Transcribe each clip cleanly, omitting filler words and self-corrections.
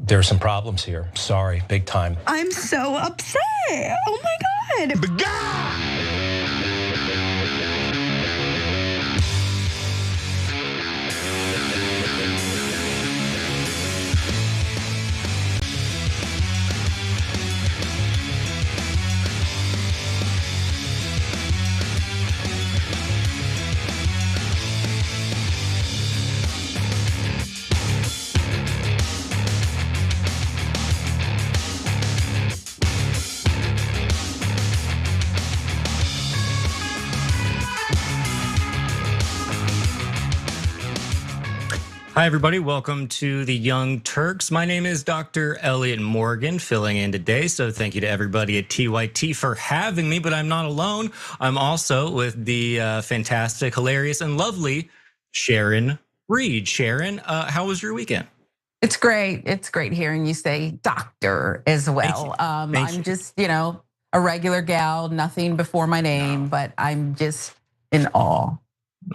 There are some problems here. Sorry, big time. I'm so upset. Oh my God. Hi, everybody. Welcome to the Young Turks. My name is Dr. Elliot Morgan, filling in today. So thank you to everybody at TYT for having me, but I'm not alone. I'm also with the fantastic, hilarious, and lovely Sharon Reed. Sharon, how was your weekend? It's great. It's great hearing you say doctor as well. Thank you. I'm just, a regular gal, nothing before my name, but I'm just in awe.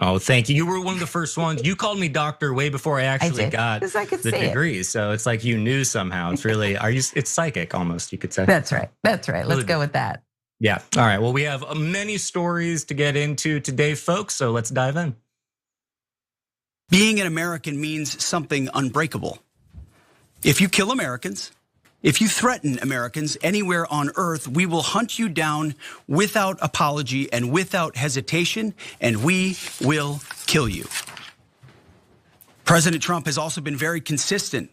Oh, thank you. You were one of the first ones. You called me doctor way before I actually got the degree. So it's like you knew somehow. It's really, it's psychic almost, you could say. That's right. That's right. Let's go with that. Yeah. All right. Well, we have many stories to get into today, folks. So let's dive in. Being an American means something unbreakable. If you kill Americans, if you threaten Americans anywhere on earth, we will hunt you down without apology and without hesitation, and we will kill you. President Trump has also been very consistent.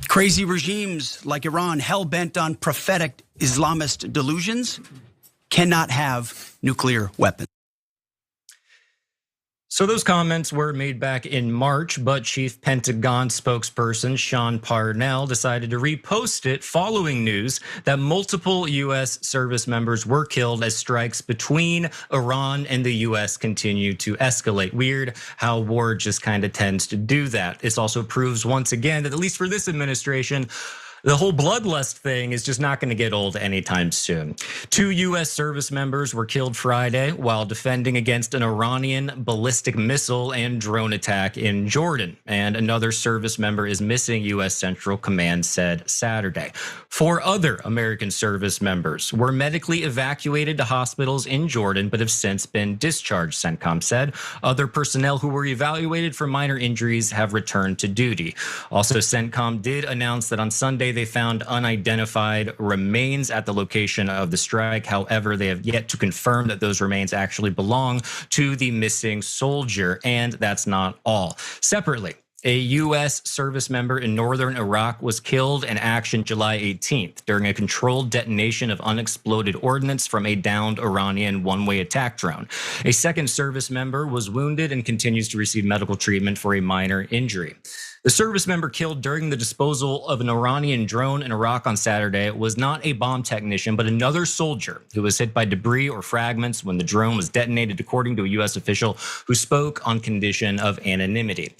Crazy regimes like Iran, hell-bent on prophetic Islamist delusions, cannot have nuclear weapons. So those comments were made back in March, but Chief Pentagon spokesperson Sean Parnell decided to repost it following news that multiple US service members were killed as strikes between Iran and the US continue to escalate. Weird how war just kind of tends to do that. This also proves once again that at least for this administration, the whole bloodlust thing is just not going to get old anytime soon. 2 US service members were killed Friday while defending against an Iranian ballistic missile and drone attack in Jordan. And another service member is missing, US Central Command said Saturday. 4 other American service members were medically evacuated to hospitals in Jordan, but have since been discharged, CENTCOM said. Other personnel who were evaluated for minor injuries have returned to duty. Also, CENTCOM did announce that on Sunday, they found unidentified remains at the location of the strike. However, they have yet to confirm that those remains actually belong to the missing soldier. And that's not all. Separately, a US service member in northern Iraq was killed in action July 18th during a controlled detonation of unexploded ordnance from a downed Iranian one-way attack drone. A second service member was wounded and continues to receive medical treatment for a minor injury. The service member killed during the disposal of an Iranian drone in Iraq on Saturday was not a bomb technician, but another soldier who was hit by debris or fragments when the drone was detonated, according to a US official who spoke on condition of anonymity.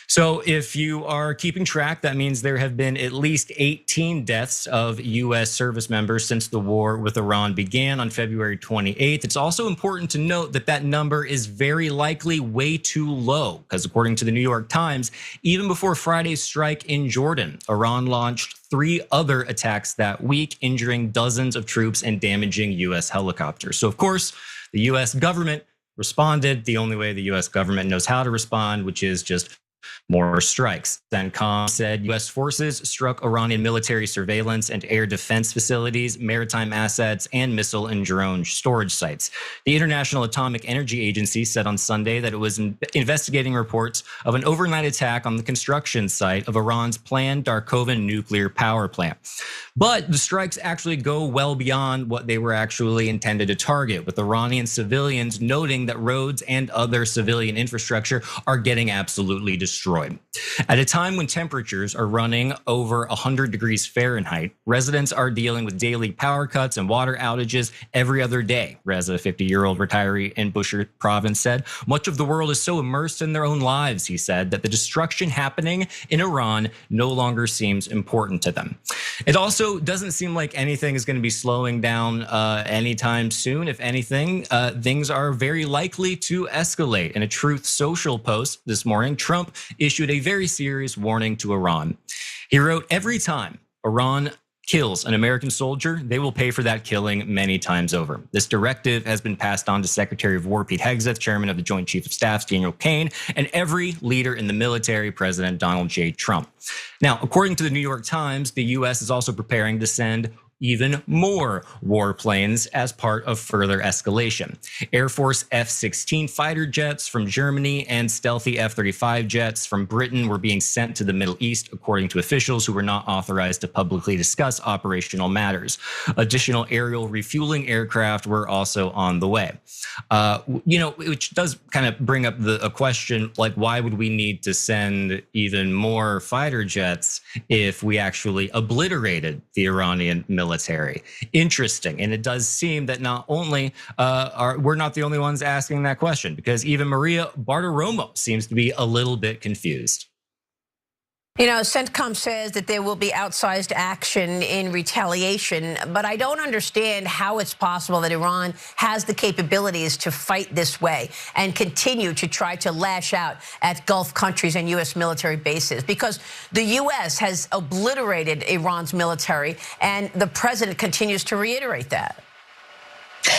So if you are keeping track, that means there have been at least 18 deaths of US service members since the war with Iran began on February 28th. It's also important to note that that number is very likely way too low, because according to the New York Times, even before Friday's strike in Jordan, Iran launched 3 other attacks that week, injuring dozens of troops and damaging US helicopters. So of course, the US government responded the only way the US government knows how to respond, which is just more strikes. CENTCOM said US forces struck Iranian military surveillance and air defense facilities, maritime assets, and missile and drone storage sites. The International Atomic Energy Agency said on Sunday that it was investigating reports of an overnight attack on the construction site of Iran's planned Darkovan nuclear power plant. But the strikes actually go well beyond what they were actually intended to target, with Iranian civilians noting that roads and other civilian infrastructure are getting absolutely destroyed. At a time when temperatures are running over 100 degrees Fahrenheit, residents are dealing with daily power cuts and water outages every other day, Reza, a 50-year-old retiree in Bushehr province, said. Much of the world is so immersed in their own lives, he said, that the destruction happening in Iran no longer seems important to them. It also doesn't seem like anything is going to be slowing down anytime soon. If anything, things are very likely to escalate. In a Truth Social post this morning, Trump issued a very serious warning to Iran. He wrote, every time Iran kills an American soldier, they will pay for that killing many times over. This directive has been passed on to Secretary of War Pete Hegseth, Chairman of the Joint Chiefs of Staff Daniel Kaine, and every leader in the military, President Donald J. Trump. Now, according to the New York Times, the US is also preparing to send even more warplanes as part of further escalation. Air Force F-16 fighter jets from Germany and stealthy F-35 jets from Britain were being sent to the Middle East, according to officials who were not authorized to publicly discuss operational matters. Additional aerial refueling aircraft were also on the way. Which does kind of bring up a question, like, why would we need to send even more fighter jets if we actually obliterated the Iranian military? Interesting, and it does seem that not only we're not the only ones asking that question, because even Maria Bartiromo seems to be a little bit confused. You know, CENTCOM says that there will be outsized action in retaliation, but I don't understand how it's possible that Iran has the capabilities to fight this way and continue to try to lash out at Gulf countries and US military bases, because the US has obliterated Iran's military and the president continues to reiterate that.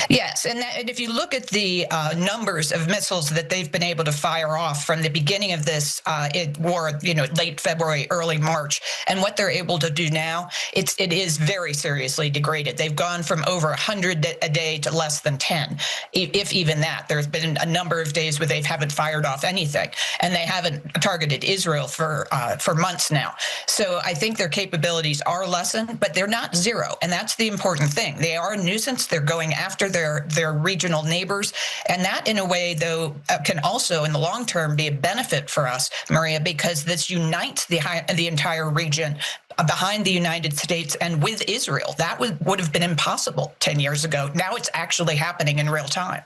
Yes, and if you look at the numbers of missiles that they've been able to fire off from the beginning of this war, late February, early March, and what they're able to do now, it is very seriously degraded. They've gone from over 100 a day to less than 10, if even that. There's been a number of days where they haven't fired off anything, and they haven't targeted Israel for months now. So I think their capabilities are lessened, but they're not zero, and that's the important thing. They are a nuisance. They're going after their regional neighbors. And that, in a way, though, can also, in the long term, be a benefit for us, Maria, because this unites the entire region behind the United States and with Israel. That would have been impossible 10 years ago. Now it's actually happening in real time.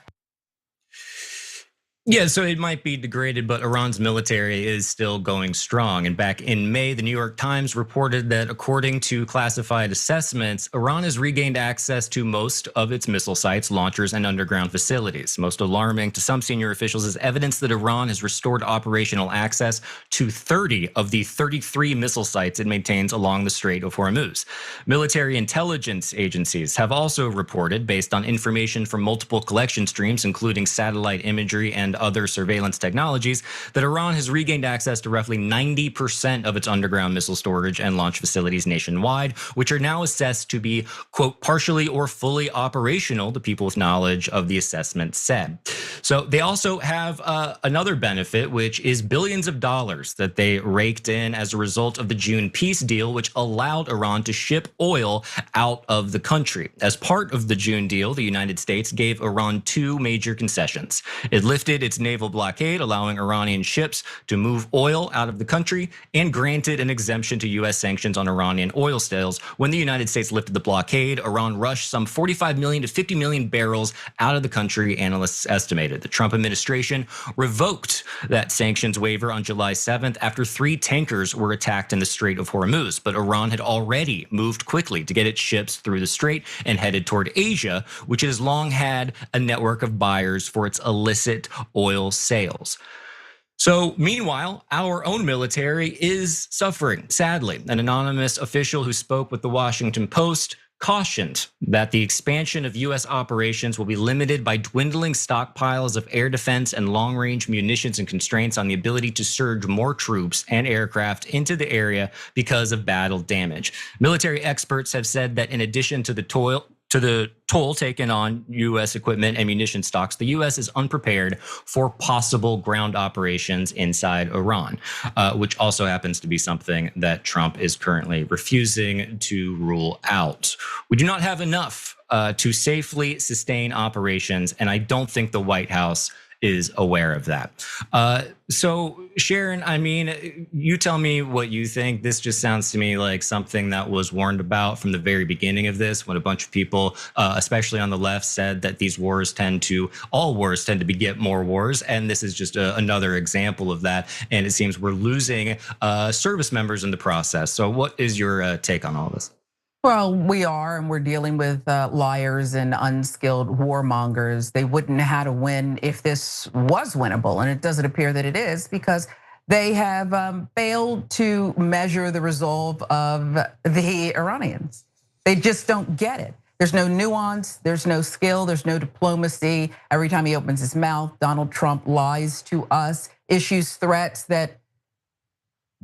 Yeah, so it might be degraded, but Iran's military is still going strong. And back in May, the New York Times reported that according to classified assessments, Iran has regained access to most of its missile sites, launchers, and underground facilities. Most alarming to some senior officials is evidence that Iran has restored operational access to 30 of the 33 missile sites it maintains along the Strait of Hormuz. Military intelligence agencies have also reported, based on information from multiple collection streams, including satellite imagery and other surveillance technologies, that Iran has regained access to roughly 90% of its underground missile storage and launch facilities nationwide, which are now assessed to be, quote, partially or fully operational, the people with knowledge of the assessment said. So they also have another benefit, which is billions of dollars that they raked in as a result of the June peace deal, which allowed Iran to ship oil out of the country. As part of the June deal, the United States gave Iran two major concessions. It lifted its naval blockade, allowing Iranian ships to move oil out of the country, and granted an exemption to US sanctions on Iranian oil sales. When the United States lifted the blockade, Iran rushed some 45 million to 50 million barrels out of the country, analysts estimated. The Trump administration revoked that sanctions waiver on July 7th after 3 tankers were attacked in the Strait of Hormuz. But Iran had already moved quickly to get its ships through the strait and headed toward Asia, which has long had a network of buyers for its illicit oil sales. So meanwhile, our own military is suffering, sadly. An anonymous official who spoke with the Washington Post cautioned that the expansion of US operations will be limited by dwindling stockpiles of air defense and long-range munitions and constraints on the ability to surge more troops and aircraft into the area because of battle damage. Military experts have said that in addition to the toll taken on US equipment and munition stocks, the US is unprepared for possible ground operations inside Iran, which also happens to be something that Trump is currently refusing to rule out. We do not have enough to safely sustain operations, and I don't think the White House is aware of that. So Sharon, I mean, you tell me what you think. This just sounds to me like something that was warned about from the very beginning of this, when a bunch of people, especially on the left, said that all wars tend to beget more wars. And this is just another example of that. And it seems we're losing service members in the process. So what is your take on all this? Well, we are, and we're dealing with liars and unskilled warmongers. They wouldn't know how to win if this was winnable, and it doesn't appear that it is, because They have failed to measure the resolve of the Iranians. They just don't get it. There's no nuance, there's no skill, there's no diplomacy. Every time he opens his mouth, Donald Trump lies to us, issues threats that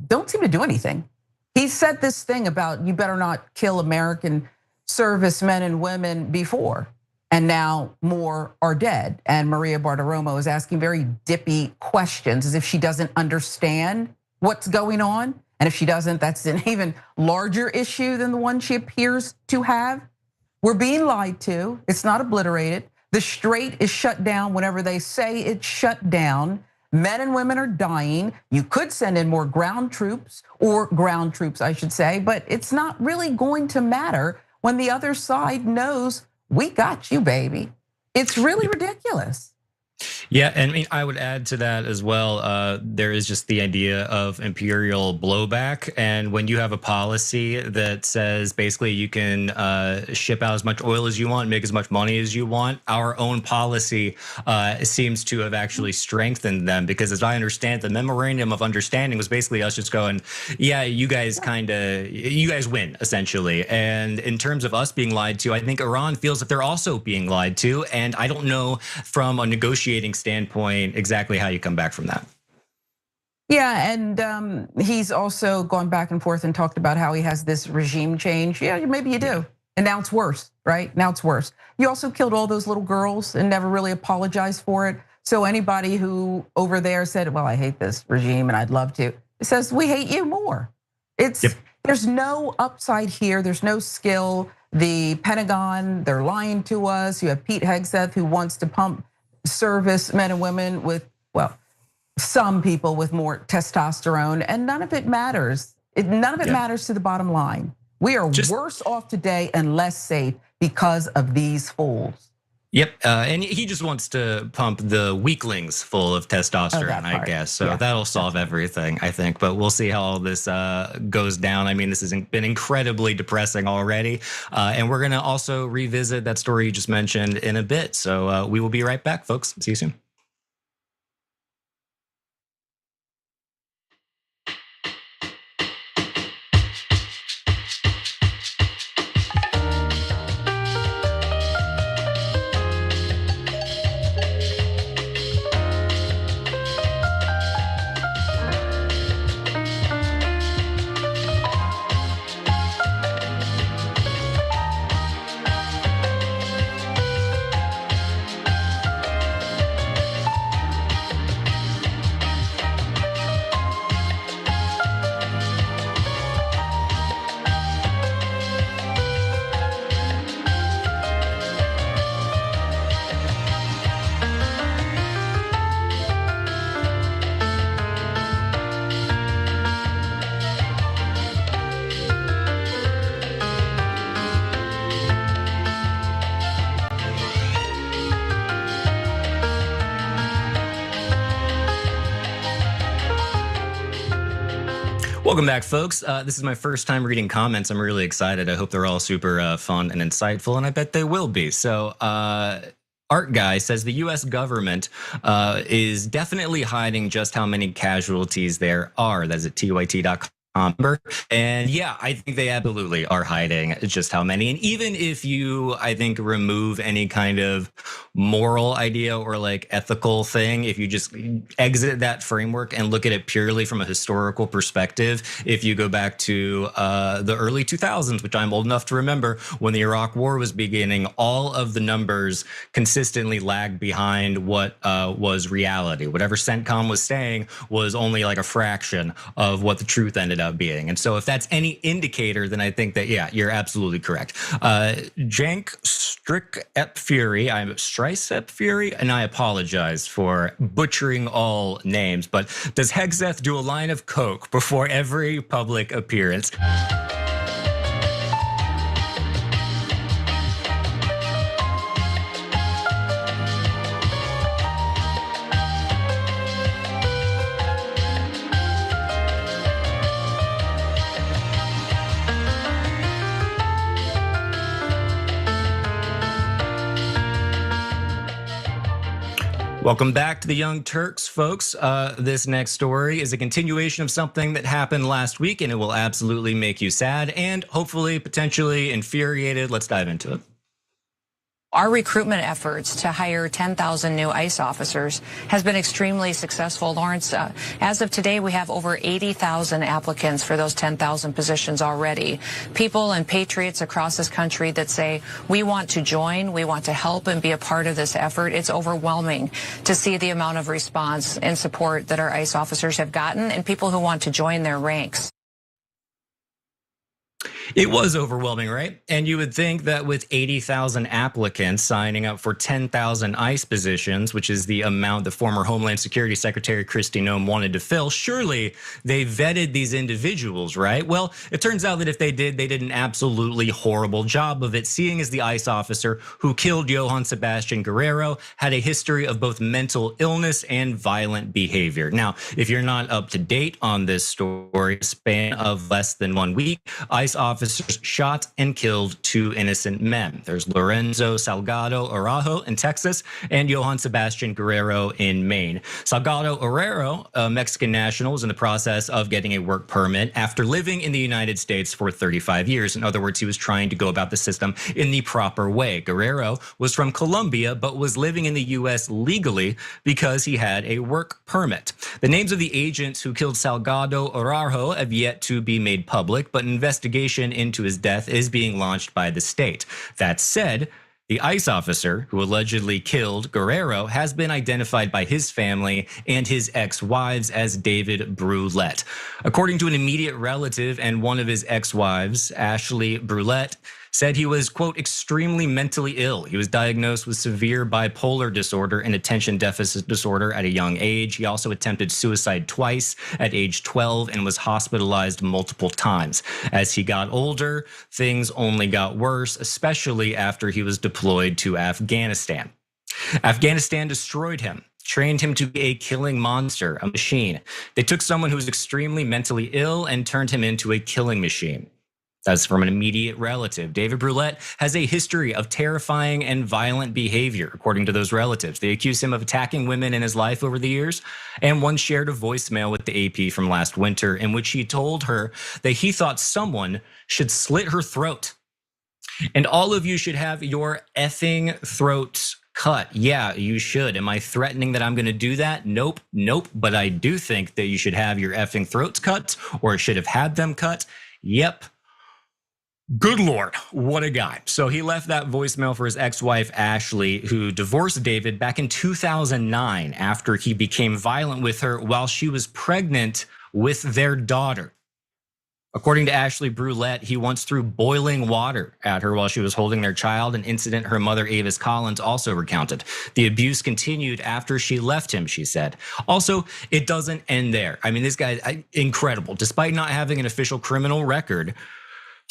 don't seem to do anything. He said this thing about you better not kill American servicemen and women before, and now more are dead. And Maria Bartiromo is asking very dippy questions as if she doesn't understand what's going on. And if she doesn't, that's an even larger issue than the one she appears to have. We're being lied to. It's not obliterated. The Strait is shut down whenever they say it's shut down. Men and women are dying. You could send in more ground troops, I should say, but it's not really going to matter when the other side knows we got you, baby. It's really ridiculous. Yeah, and I mean, I would add to that as well. There is just the idea of imperial blowback, and when you have a policy that says basically you can ship out as much oil as you want, make as much money as you want, our own policy seems to have actually strengthened them. Because as I understand, the memorandum of understanding was basically us just going, yeah, you guys win essentially. And in terms of us being lied to, I think Iran feels that they're also being lied to, and I don't know from a negotiating standpoint exactly how you come back from that. Yeah, and he's also gone back and forth and talked about how he has this regime change. Yeah, maybe you do. And now it's worse, right? Now it's worse. You also killed all those little girls and never really apologized for it. So anybody who over there said, well, I hate this regime and I'd love to, it says we hate you more. There's no upside here. There's no skill. The Pentagon, they're lying to us. You have Pete Hegseth who wants to pump service men and women with, well, some people with more testosterone, and none of it matters. None of it matters to the bottom line. We are worse off today and less safe because of these fools. Yep, and he just wants to pump the weaklings full of testosterone, I guess. So that'll solve everything, I think. But we'll see how all this goes down. I mean, this has been incredibly depressing already. And we're gonna also revisit that story you just mentioned in a bit. So we will be right back, folks. See you soon. Welcome back, folks. This is my first time reading comments. I'm really excited. I hope they're all super fun and insightful, and I bet they will be. So Art Guy says the US government is definitely hiding just how many casualties there are. That's at tyt.com. And yeah, I think they absolutely are hiding just how many. And even if you, I think, remove any kind of moral idea or like ethical thing, if you just exit that framework and look at it purely from a historical perspective, if you go back to the early 2000s, which I'm old enough to remember, when the Iraq War was beginning, all of the numbers consistently lagged behind what was reality. Whatever CENTCOM was saying was only like a fraction of what the truth ended up being. And so if that's any indicator, then I think that, yeah, you're absolutely correct. Jank Strick Ep Fury, I'm Strice Ep Fury, and I apologize for butchering all names, but does Hegseth do a line of coke before every public appearance? Welcome back to the Young Turks, folks. This next story is a continuation of something that happened last week, and it will absolutely make you sad and hopefully potentially infuriated. Let's dive into it. Our recruitment efforts to hire 10,000 new ICE officers has been extremely successful, Lawrence. As of today, we have over 80,000 applicants for those 10,000 positions already. People and patriots across this country that say, we want to join, we want to help and be a part of this effort. It's overwhelming to see the amount of response and support that our ICE officers have gotten and people who want to join their ranks. It was overwhelming, right? And you would think that with 80,000 applicants signing up for 10,000 ICE positions, which is the amount the former Homeland Security Secretary Kristi Noem wanted to fill, surely they vetted these individuals, right? Well, it turns out that if they did an absolutely horrible job of it, seeing as the ICE officer who killed Johann Sebastian Guerrero had a history of both mental illness and violent behavior. Now, if you're not up to date on this story, span of less than 1 week, ICE officers shot and killed 2 innocent men. There's Lorenzo Salgado Araujo in Texas and Johann Sebastian Guerrero in Maine. Salgado Araujo, a Mexican national, was in the process of getting a work permit after living in the United States for 35 years. In other words, he was trying to go about the system in the proper way. Guerrero was from Colombia, but was living in the US legally because he had a work permit. The names of the agents who killed Salgado Araujo have yet to be made public, but an investigation into his death is being launched by the state. That said, the ICE officer who allegedly killed Guerrero has been identified by his family and his ex-wives as David Brulette. According to an immediate relative and one of his ex-wives, Ashley Brulette, said he was, quote, extremely mentally ill. He was diagnosed with severe bipolar disorder and attention deficit disorder at a young age. He also attempted suicide twice at age 12 and was hospitalized multiple times. As he got older, things only got worse, especially after he was deployed to Afghanistan. Afghanistan destroyed him, trained him to be a killing monster, a machine. They took someone who was extremely mentally ill and turned him into a killing machine. That's from an immediate relative. David Brulette has a history of terrifying and violent behavior, according to those relatives. They accuse him of attacking women in his life over the years. And one shared a voicemail with the AP from last winter in which he told her that he thought someone should slit her throat. And all of you should have your effing throats cut. Yeah, you should. Am I threatening that I'm going to do that? Nope, nope. But I do think that you should have your effing throats cut or should have had them cut. Yep. Good Lord, what a guy. So he left that voicemail for his ex-wife, Ashley, who divorced David back in 2009 after he became violent with her while she was pregnant with their daughter. According to Ashley Brulette, he once threw boiling water at her while she was holding their child, an incident her mother, Avis Collins, also recounted. The abuse continued after she left him, she said. Also, it doesn't end there. I mean, this guy, incredible. Despite not having an official criminal record,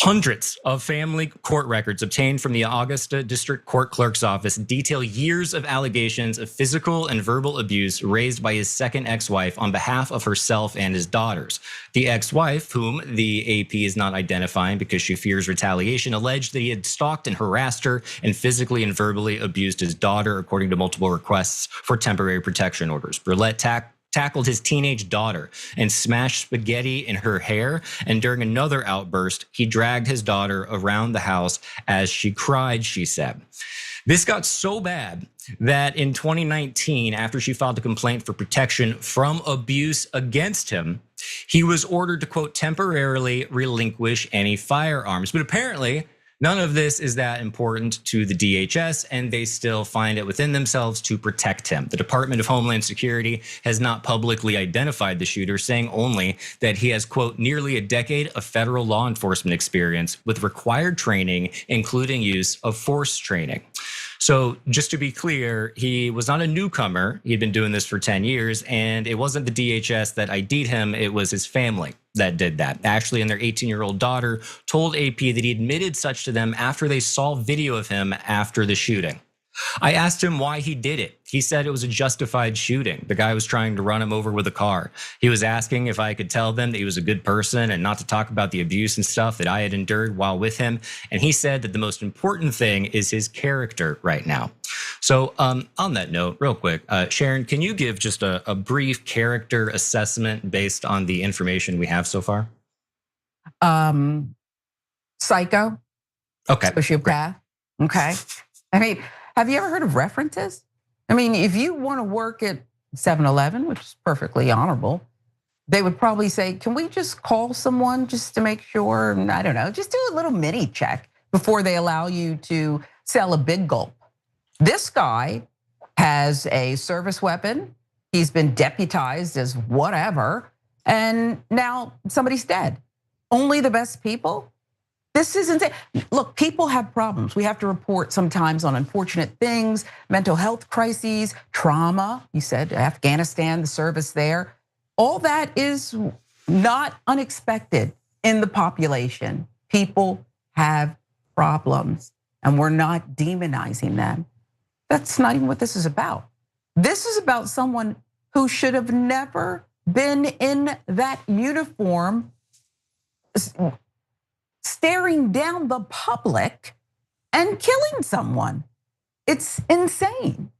hundreds of family court records obtained from the Augusta District Court Clerk's office detail years of allegations of physical and verbal abuse raised by his second ex-wife on behalf of herself and his daughters. The ex-wife, whom the AP is not identifying because she fears retaliation, alleged that he had stalked and harassed her and physically and verbally abused his daughter, according to multiple requests for temporary protection orders. Brulette tackled his teenage daughter and smashed spaghetti in her hair. And during another outburst, he dragged his daughter around the house as she cried, she said. This got so bad that in 2019, after she filed a complaint for protection from abuse against him, he was ordered to, quote, temporarily relinquish any firearms. But apparently, none of this is that important to the DHS, and they still find it within themselves to protect him. The Department of Homeland Security has not publicly identified the shooter, saying only that he has, quote, nearly a decade of federal law enforcement experience with required training, including use of force training. So just to be clear, he was not a newcomer. He'd been doing this for 10 years, and it wasn't the DHS that ID'd him, it was his family that did that. Ashley and their 18-year-old daughter told AP that he admitted such to them after they saw video of him after the shooting. I asked him why he did it. He said it was a justified shooting. The guy was trying to run him over with a car. He was asking if I could tell them that he was a good person and not to talk about the abuse and stuff that I had endured while with him. And he said that the most important thing is his character right now. So on that note, real quick, Sharon, can you give just a brief character assessment based on the information we have so far? Psycho. Okay. Sociopath. Okay. I mean, have you ever heard of references? I mean, if you want to work at 7-Eleven, which is perfectly honorable, they would probably say, can we just call someone just to make sure? And I don't know, just do a little mini check before they allow you to sell a big gulp. This guy has a service weapon. He's been deputized as whatever. And now somebody's dead. Only the best people? This is insane. Look, people have problems. We have to report sometimes on unfortunate things, mental health crises, trauma. You said Afghanistan, the service there. All that is not unexpected in the population. People have problems and we're not demonizing them. That's not even what this is about. This is about someone who should have never been in that uniform, staring down the public and killing someone. It's insane.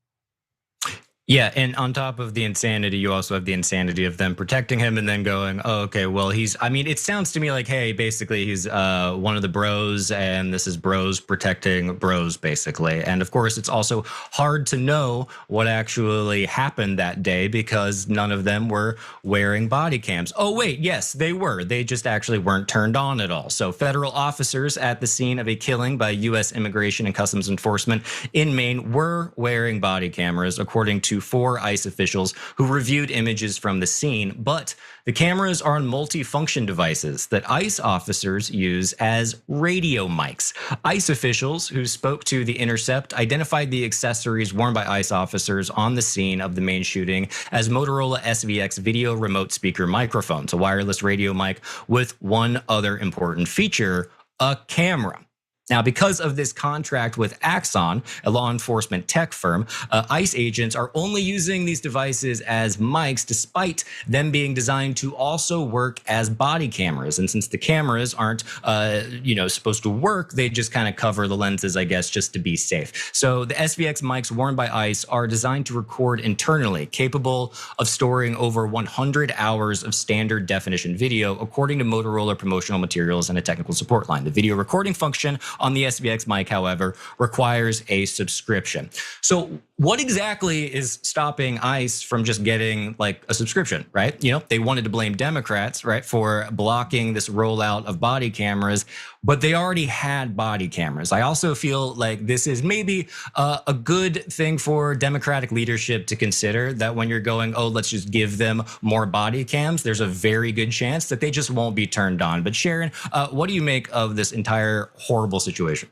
Yeah, and on top of the insanity, you also have the insanity of them protecting him and then going, oh, okay, well, I mean, it sounds to me like, hey, basically he's one of the bros and this is bros protecting bros, basically. And of course, it's also hard to know what actually happened that day because none of them were wearing body cams. Oh, wait, yes, they were. They just actually weren't turned on at all. So federal officers at the scene of a killing by US Immigration and Customs Enforcement in Maine were wearing body cameras, according to 4 ICE officials who reviewed images from the scene, but the cameras are on multi-function devices that ICE officers use as radio mics. ICE officials who spoke to The Intercept identified the accessories worn by ICE officers on the scene of the Maine shooting as Motorola SVX video remote speaker microphones, a wireless radio mic with one other important feature, a camera. Now, because of this contract with Axon, a law enforcement tech firm, ICE agents are only using these devices as mics despite them being designed to also work as body cameras. And since the cameras aren't supposed to work, they just kind of cover the lenses, I guess, just to be safe. So the SVX mics worn by ICE are designed to record internally, capable of storing over 100 hours of standard definition video, according to Motorola promotional materials and a technical support line. The video recording function on the SVX mic, however, requires a subscription. So what exactly is stopping ICE from just getting like a subscription, right? You know, they wanted to blame Democrats, right, for blocking this rollout of body cameras, but they already had body cameras. I also feel like this is maybe a good thing for Democratic leadership to consider, that when you're going, oh, let's just give them more body cams, there's a very good chance that they just won't be turned on. But Sharon, what do you make of this entire horrible situation?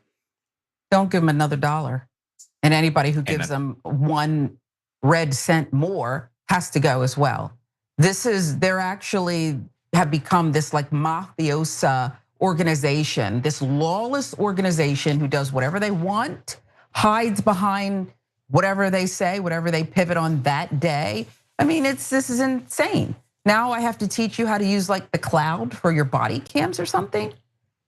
Don't give them another dollar. And anybody who gives them 1 red cent more has to go as well. They're actually have become this like mafiosa organization, this lawless organization who does whatever they want, hides behind whatever they say, whatever they pivot on that day. I mean, this is insane. Now I have to teach you how to use like the cloud for your body cams or something.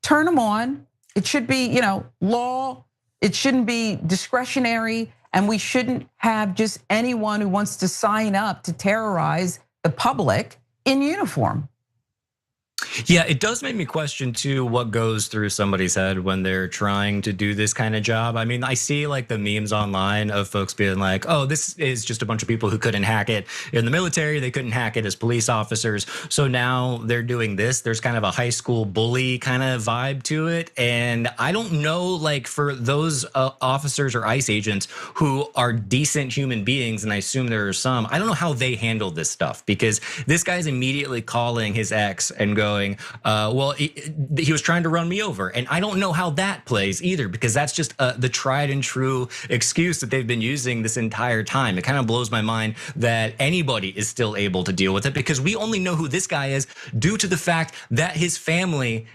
Turn them on. It should be, law. It shouldn't be discretionary, and we shouldn't have just anyone who wants to sign up to terrorize the public in uniform. Yeah, it does make me question too what goes through somebody's head when they're trying to do this kind of job. I mean, I see like the memes online of folks being like, oh, this is just a bunch of people who couldn't hack it in the military. They couldn't hack it as police officers. So now they're doing this. There's kind of a high school bully kind of vibe to it. And I don't know, like for those officers or ICE agents who are decent human beings, and I assume there are some, I don't know how they handle this stuff, because this guy's immediately calling his ex and going, going, well, he was trying to run me over. And I don't know how that plays either, because that's just the tried and true excuse that they've been using this entire time. It kind of blows my mind that anybody is still able to deal with it, because we only know who this guy is due to the fact that his family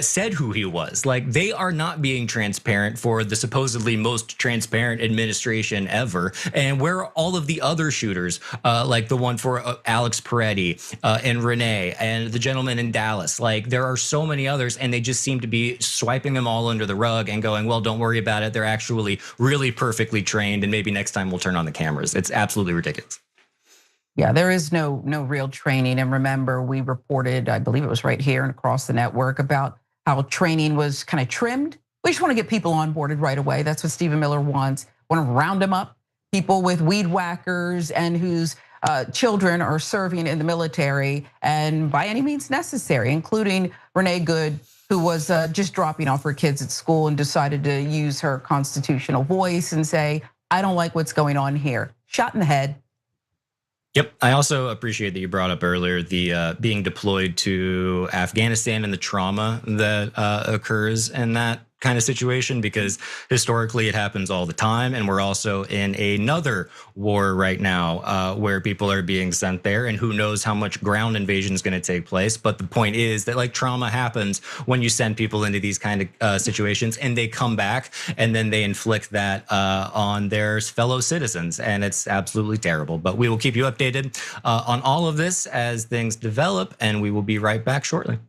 said who he was. Like, they are not being transparent for the supposedly most transparent administration ever. And where are all of the other shooters, like the one for Alex Peretti and Renee and the gentleman in Dallas? Like, there are so many others, and they just seem to be swiping them all under the rug and going, well, don't worry about it. They're actually really perfectly trained, and maybe next time we'll turn on the cameras. It's absolutely ridiculous. Yeah, there is no real training. And remember, we reported, I believe it was right here and across the network, about how training was kind of trimmed. We just want to get people onboarded right away. That's what Stephen Miller wants. Want to round them up, people with weed whackers and whose children are serving in the military, and by any means necessary, including Renee Good, who was just dropping off her kids at school and decided to use her constitutional voice and say, I don't like what's going on here. Shot in the head. Yep, I also appreciate that you brought up earlier the being deployed to Afghanistan and the trauma that occurs in that kind of situation, because historically it happens all the time. And we're also in another war right now where people are being sent there, and who knows how much ground invasion is going to take place. But the point is that, like, trauma happens when you send people into these kind of situations, and they come back and then they inflict that on their fellow citizens. And it's absolutely terrible. But we will keep you updated on all of this as things develop, and we will be right back shortly.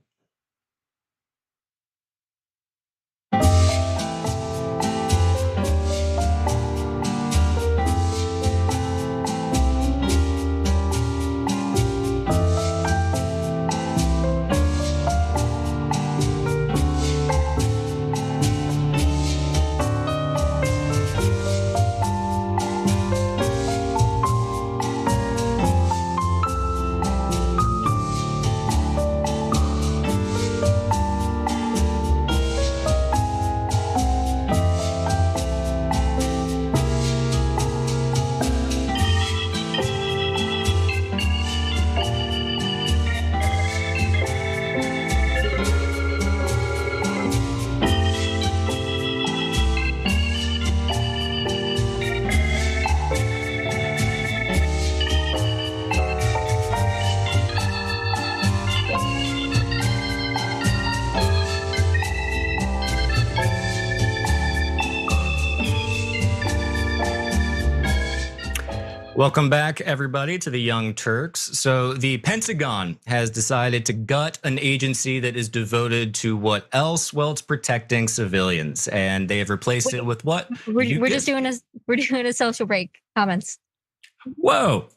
Welcome back, everybody, to the Young Turks. So the Pentagon has decided to gut an agency that is devoted to what else? Well, it's protecting civilians, and they have replaced it with what? We're just doing a social break. Comments. Whoa.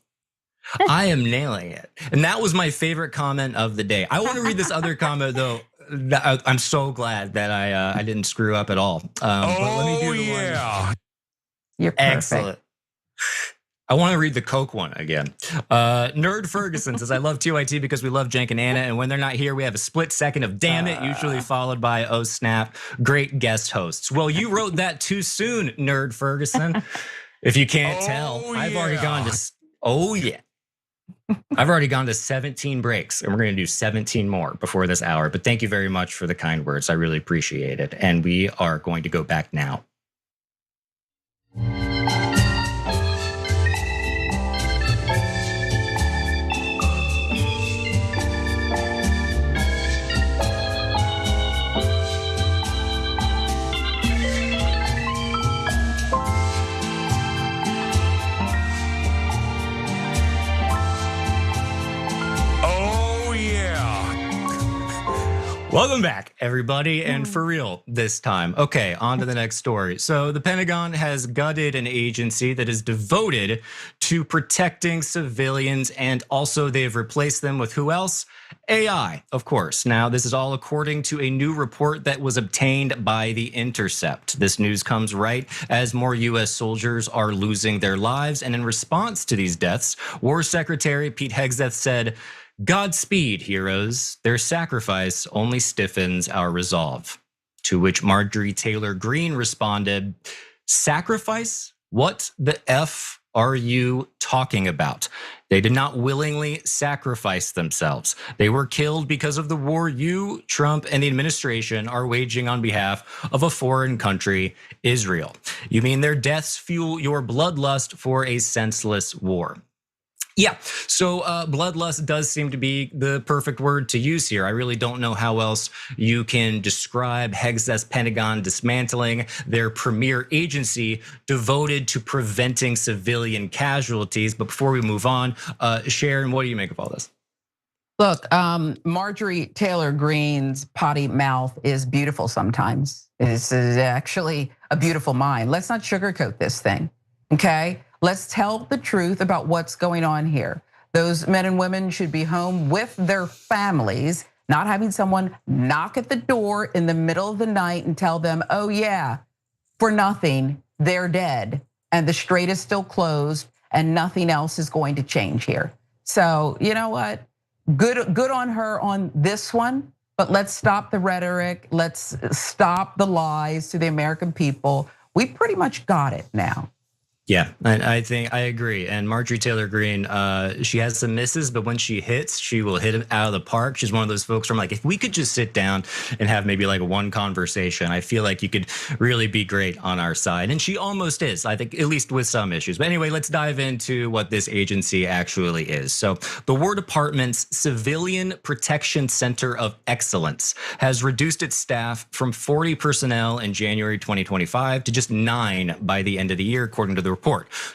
I am nailing it. And that was my favorite comment of the day. I want to read this other comment, though. I'm so glad that I didn't screw up at all. But let me do the one. You're perfect. Excellent. I want to read the Coke one again. Nerd Ferguson says, I love TYT because we love Jenk and Anna, and when they're not here, we have a split second of damn it, usually followed by oh snap, great guest hosts. Well, you wrote that too soon, Nerd Ferguson. If you can't tell, I've already gone to, I've already gone to 17 breaks, and we're going to do 17 more before this hour. But thank you very much for the kind words. I really appreciate it. And we are going to go back now. Welcome back, everybody, and for real this time. Okay, on to the next story. So the Pentagon has gutted an agency that is devoted to protecting civilians, and also they've replaced them with who else? AI, of course. Now, this is all according to a new report that was obtained by The Intercept. This news comes right as more US soldiers are losing their lives, and in response to these deaths, War Secretary Pete Hegseth said, Godspeed, heroes. Their sacrifice only stiffens our resolve. To which Marjorie Taylor Greene responded, sacrifice? What the F are you talking about? They did not willingly sacrifice themselves. They were killed because of the war you, Trump, and the administration are waging on behalf of a foreign country, Israel. You mean their deaths fuel your bloodlust for a senseless war? Yeah, so bloodlust does seem to be the perfect word to use here. I really don't know how else you can describe Hex's Pentagon dismantling their premier agency devoted to preventing civilian casualties. But before we move on, Sharon, what do you make of all this? Look, Marjorie Taylor Greene's potty mouth is beautiful sometimes. It's actually a beautiful mind. Let's not sugarcoat this thing, okay? Let's tell the truth about what's going on here. Those men and women should be home with their families, not having someone knock at the door in the middle of the night and tell them, oh yeah, for nothing, they're dead. And the strait is still closed and nothing else is going to change here. So you know what? Good on her on this one, but let's stop the rhetoric. Let's stop the lies to the American people. We pretty much got it now. Yeah, I think I agree. And Marjorie Taylor Greene, she has some misses, but when she hits, she will hit it out of the park. She's one of those folks where I'm like, if we could just sit down and have maybe like one conversation, I feel like you could really be great on our side. And she almost is, I think, at least with some issues. But anyway, let's dive into what this agency actually is. So the War Department's Civilian Protection Center of Excellence has reduced its staff from 40 personnel in January 2025 to just 9 by the end of the year, according to the report.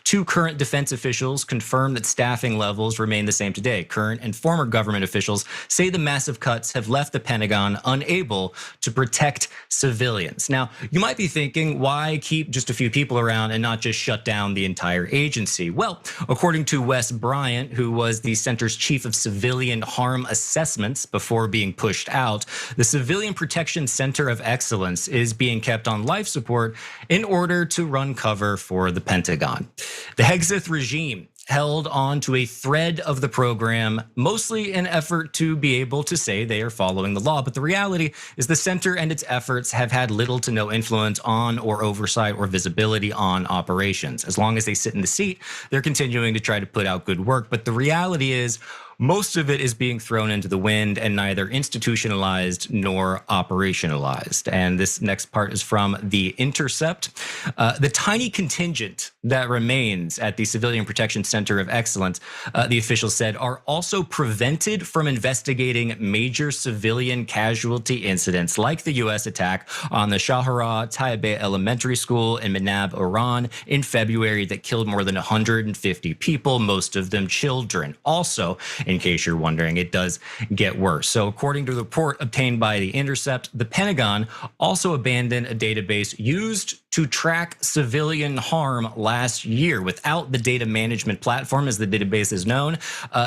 2 current defense officials confirm that staffing levels remain the same today. Current and former government officials say the massive cuts have left the Pentagon unable to protect civilians. Now, you might be thinking, why keep just a few people around and not just shut down the entire agency? Well, according to Wes Bryant, who was the center's chief of civilian harm assessments before being pushed out, the Civilian Protection Center of Excellence is being kept on life support in order to run cover for the Pentagon. The Hexeth regime held on to a thread of the program, mostly in effort to be able to say they are following the law. But the reality is the center and its efforts have had little to no influence on or oversight or visibility on operations. As long as they sit in the seat, they're continuing to try to put out good work. But the reality is, most of it is being thrown into the wind and neither institutionalized nor operationalized. And this next part is from The Intercept. The tiny contingent that remains at the Civilian Protection Center of Excellence, the officials said, are also prevented from investigating major civilian casualty incidents like the US attack on the Shahara Taibeh Elementary School in Manab, Iran in February that killed more than 150 people, most of them children. Also, in case you're wondering, it does get worse. So according to the report obtained by The Intercept, the Pentagon also abandoned a database used to track civilian harm last year. Without the data management platform, as the database is known,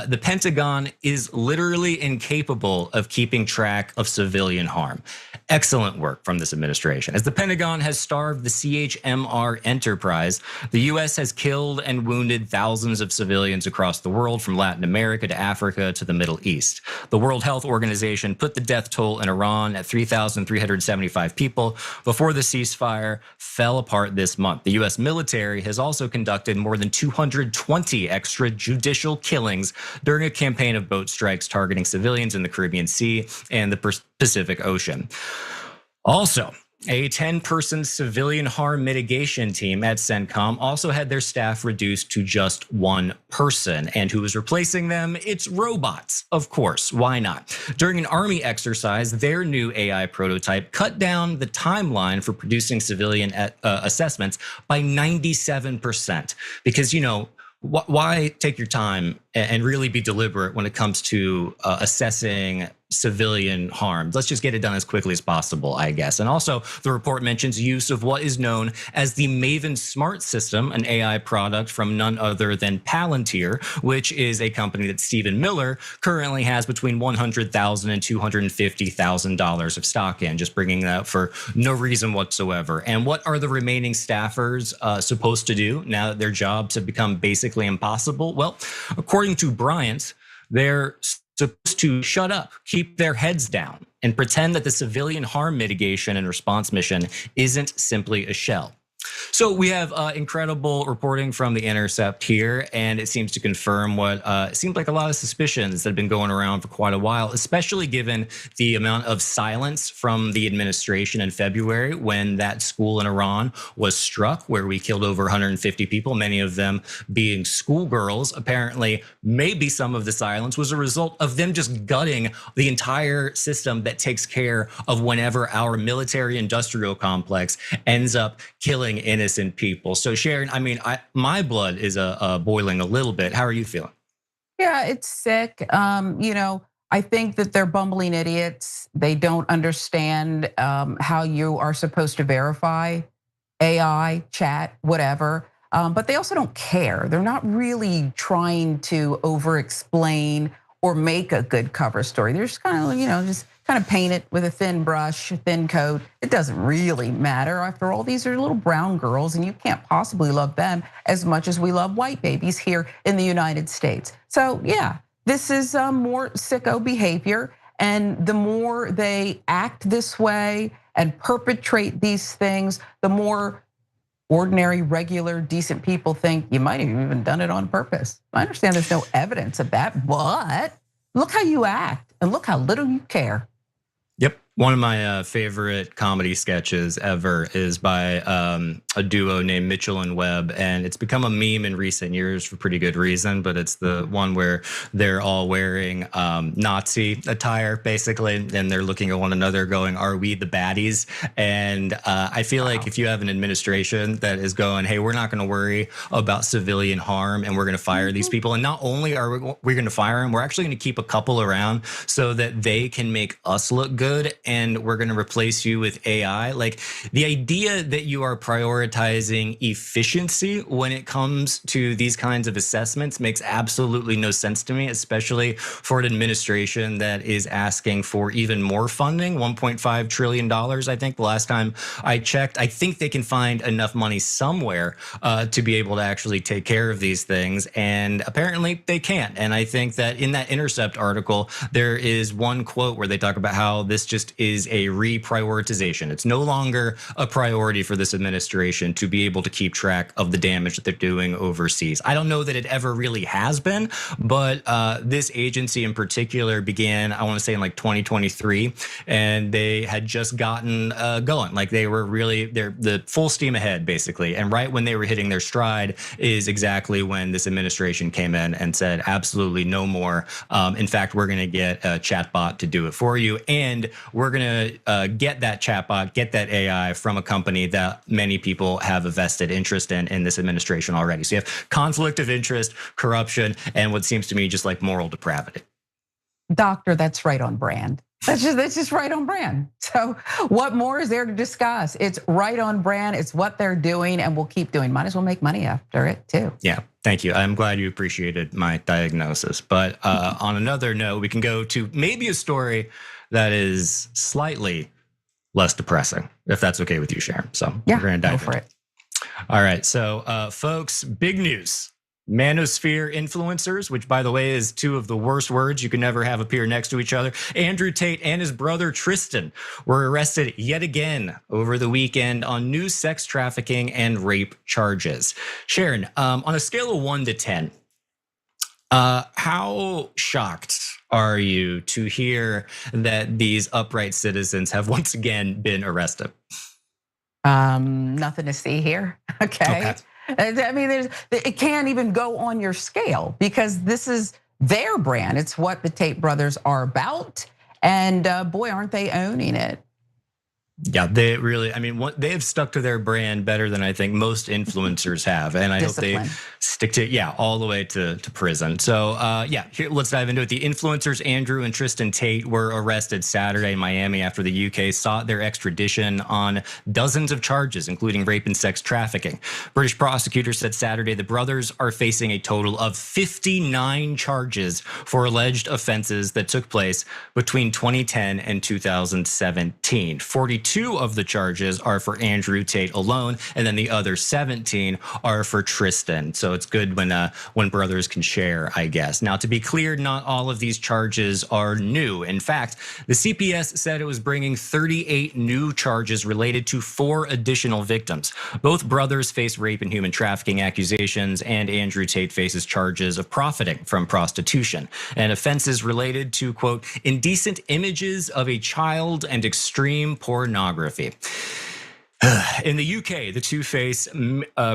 the Pentagon is literally incapable of keeping track of civilian harm. Excellent work from this administration. As the Pentagon has starved the CHMR enterprise, the US has killed and wounded thousands of civilians across the world, from Latin America to Africa to the Middle East. The World Health Organization put the death toll in Iran at 3,375 people before the ceasefire fell apart this month. The US military has also conducted more than 220 extrajudicial killings during a campaign of boat strikes targeting civilians in the Caribbean Sea and the Pacific Ocean. Also, a 10-person civilian harm mitigation team at CENTCOM also had their staff reduced to just 1 person. And who is replacing them? It's robots, of course. Why not? During an Army exercise, their new AI prototype cut down the timeline for producing civilian assessments by 97%. Because, you know, why take your time and really be deliberate when it comes to assessing civilian harm? Let's just get it done as quickly as possible, I guess. And also, the report mentions use of what is known as the Maven Smart System, an AI product from none other than Palantir, which is a company that Stephen Miller currently has between $100,000 and $250,000 of stock in, just bringing that up for no reason whatsoever. And what are the remaining staffers supposed to do now that their jobs have become basically impossible? Well, according to Bryant, they're supposed to shut up, keep their heads down, and pretend that the civilian harm mitigation and response mission isn't simply a shell. So we have incredible reporting from The Intercept here, and it seems to confirm what it seems like a lot of suspicions that have been going around for quite a while, especially given the amount of silence from the administration in February when that school in Iran was struck, where we killed over 150 people, many of them being schoolgirls. Apparently, maybe some of the silence was a result of them just gutting the entire system that takes care of whenever our military industrial complex ends up killing innocent people. So Sharon, I mean, my blood is boiling a little bit. How are you feeling? Yeah, it's sick. I think that they're bumbling idiots. They don't understand how you are supposed to verify AI, chat, whatever. But they also don't care. They're not really trying to over-explain or make a good cover story. They're just kind of, just kind of paint it with a thin brush, a thin coat. It doesn't really matter. After all, these are little brown girls, and you can't possibly love them as much as we love white babies here in the United States. So yeah, this is more sicko behavior. And the more they act this way and perpetrate these things, the more ordinary, regular, decent people think you might have even done it on purpose. I understand there's no evidence of that, but look how you act and look how little you care. Yep. One of my favorite comedy sketches ever is by a duo named Mitchell and Webb, and it's become a meme in recent years for pretty good reason. But it's the one where they're all wearing Nazi attire, basically, and they're looking at one another, going, "Are we the baddies?" And I feel like if you have an administration that is going, "Hey, we're not going to worry about civilian harm, and we're going to fire these people," and not only are we going to fire them, we're actually going to keep a couple around so that they can make us look good. And we're going to replace you with AI. Like, the idea that you are prioritizing efficiency when it comes to these kinds of assessments makes absolutely no sense to me, especially for an administration that is asking for even more funding, $1.5 trillion. I think the last time I checked, I think they can find enough money somewhere to be able to actually take care of these things. And apparently they can't. And I think that in that Intercept article, there is one quote where they talk about how this just is a reprioritization. It's no longer a priority for this administration to be able to keep track of the damage that they're doing overseas. I don't know that it ever really has been, but this agency in particular began, I want to say, in like 2023, and they had just gotten going. Like, they're the full steam ahead, basically. And right when they were hitting their stride is exactly when this administration came in and said, absolutely no more. In fact, we're going to get a chatbot to do it for you, and we're going to get that chatbot, get that AI from a company that many people have a vested interest in this administration already. So you have conflict of interest, corruption, and what seems to me just like moral depravity. Doctor, that's right on brand. That's just right on brand. So what more is there to discuss? It's right on brand. It's what they're doing, and we'll keep doing. Might as well make money after it too. Yeah, thank you. I'm glad you appreciated my diagnosis. But on another note, we can go to maybe a story that is slightly less depressing, if that's okay with you, Sharon. So yeah, we're gonna dive go for it. All right, so folks, big news. Manosphere influencers, which by the way is two of the worst words you can never have appear next to each other. Andrew Tate and his brother Tristan were arrested yet again over the weekend on new sex trafficking and rape charges. Sharon, on a scale of 1 to 10, how shocked are you to hear that these upright citizens have once again been arrested? Nothing to see here. Okay. I mean, it can't even go on your scale because this is their brand. It's what the Tate brothers are about. And boy, aren't they owning it. Yeah, they really, I mean, they have stuck to their brand better than I think most influencers have. And I hope they stick to, all the way to prison. So yeah, here, let's dive into it. The influencers, Andrew and Tristan Tate, were arrested Saturday in Miami after the UK sought their extradition on dozens of charges, including rape and sex trafficking. British prosecutors said Saturday the brothers are facing a total of 59 charges for alleged offenses that took place between 2010 and 2017. 42 22 of the charges are for Andrew Tate alone, and then the other 17 are for Tristan. So it's good when brothers can share, I guess. Now, to be clear, not all of these charges are new. In fact, the CPS said it was bringing 38 new charges related to 4 additional victims. Both brothers face rape and human trafficking accusations, and Andrew Tate faces charges of profiting from prostitution and offenses related to, quote, indecent images of a child and extreme pornography. In the UK, the two face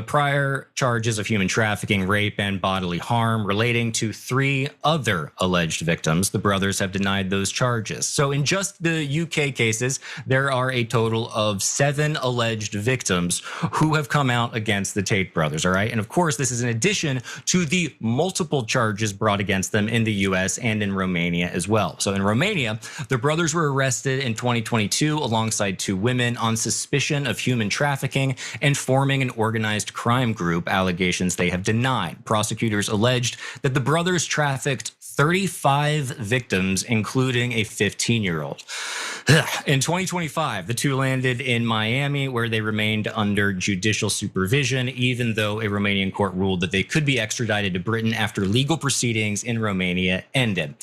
prior charges of human trafficking, rape, and bodily harm relating to 3 other alleged victims. The brothers have denied those charges. So in just the UK cases, there are a total of 7 alleged victims who have come out against the Tate brothers, all right? And of course, this is in addition to the multiple charges brought against them in the US and in Romania as well. So in Romania, the brothers were arrested in 2022 alongside 2 women on suspicion of human trafficking and forming an organized crime group, allegations they have denied. Prosecutors alleged that the brothers trafficked 35 victims, including a 15-year-old. In 2025, the 2 landed in Miami, where they remained under judicial supervision, even though a Romanian court ruled that they could be extradited to Britain after legal proceedings in Romania ended.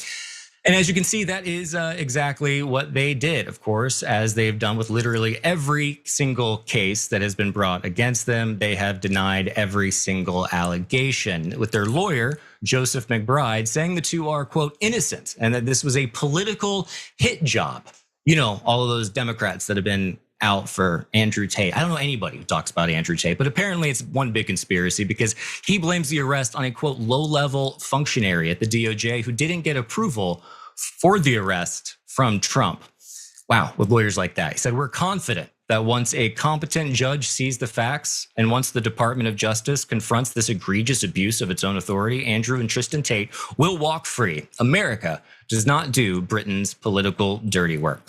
And as you can see, that is exactly what they did, of course, as they've done with literally every single case that has been brought against them. They have denied every single allegation, with their lawyer, Joseph McBride, saying the 2 are, quote, innocent, and that this was a political hit job. You know, all of those Democrats that have been out for Andrew Tate. I don't know anybody who talks about Andrew Tate, but apparently it's one big conspiracy because he blames the arrest on a, quote, low-level functionary at the DOJ who didn't get approval for the arrest from Trump. Wow, with lawyers like that. He said, we're confident that once a competent judge sees the facts and once the Department of Justice confronts this egregious abuse of its own authority, Andrew and Tristan Tate will walk free. America does not do Britain's political dirty work.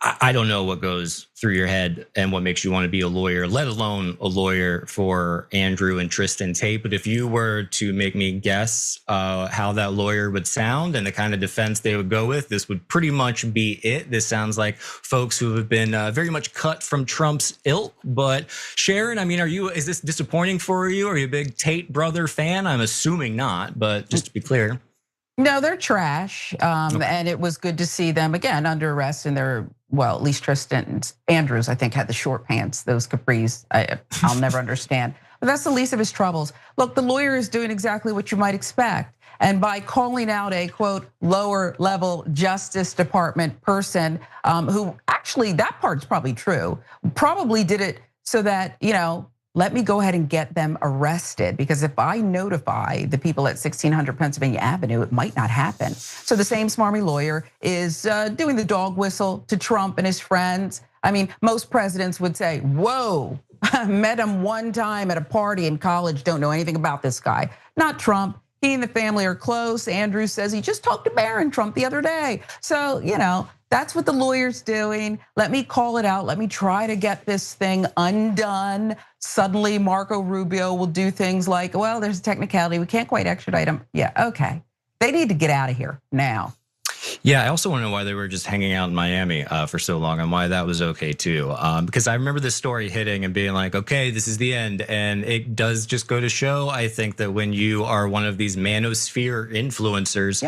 I don't know what goes through your head and what makes you want to be a lawyer, let alone a lawyer for Andrew and Tristan Tate. But if you were to make me guess how that lawyer would sound and the kind of defense they would go with, this would pretty much be it. This sounds like folks who have been very much cut from Trump's ilk. But Sharon, I mean, is this disappointing for you? Are you a big Tate brother fan? I'm assuming not, but just to be clear. No, they're trash. And it was good to see them again under arrest in their, well, at least Tristan Andrews, I think, had the short pants, those capris. I'll never understand. But that's the least of his troubles. Look, the lawyer is doing exactly what you might expect. And by calling out a, quote, lower level Justice Department person who actually, that part's probably true, probably did it so that, you know, let me go ahead and get them arrested, because if I notify the people at 1600 Pennsylvania Avenue, it might not happen. So the same smarmy lawyer is doing the dog whistle to Trump and his friends. I mean, most presidents would say, whoa, met him one time at a party in college, don't know anything about this guy. Not Trump. He and the family are close. Andrew says he just talked to Barron Trump the other day. So, you know, that's what the lawyer's doing. Let me call it out. Let me try to get this thing undone. Suddenly, Marco Rubio will do things like, well, there's a technicality. We can't quite extradite him. Yeah, okay. They need to get out of here now. Yeah, I also want to know why they were just hanging out in Miami for so long and why that was okay too. Because I remember this story hitting and being like, okay, this is the end. And it does just go to show, I think, that when you are one of these manosphere influencers,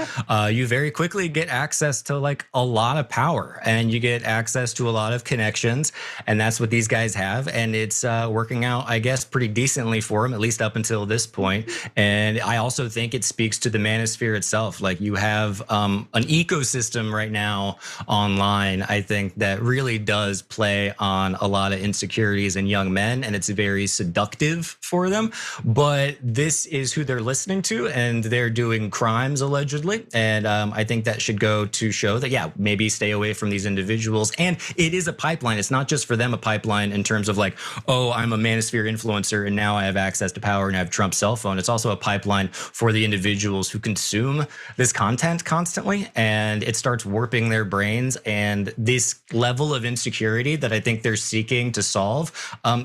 you very quickly get access to like a lot of power and you get access to a lot of connections. And that's what these guys have. And it's working out, I guess, pretty decently for them, at least up until this point. And I also think it speaks to the manosphere itself. Like you have an ecosystem right now online, I think, that really does play on a lot of insecurities in young men, and it's very seductive for them. But this is who they're listening to, and they're doing crimes allegedly. And I think that should go to show that, yeah, maybe stay away from these individuals. And it is a pipeline. It's not just for them a pipeline in terms of like, oh, I'm a manosphere influencer and now I have access to power and I have Trump's cell phone. It's also a pipeline for the individuals who consume this content constantly, and it starts warping their brains. And this level of insecurity that I think they're seeking to solve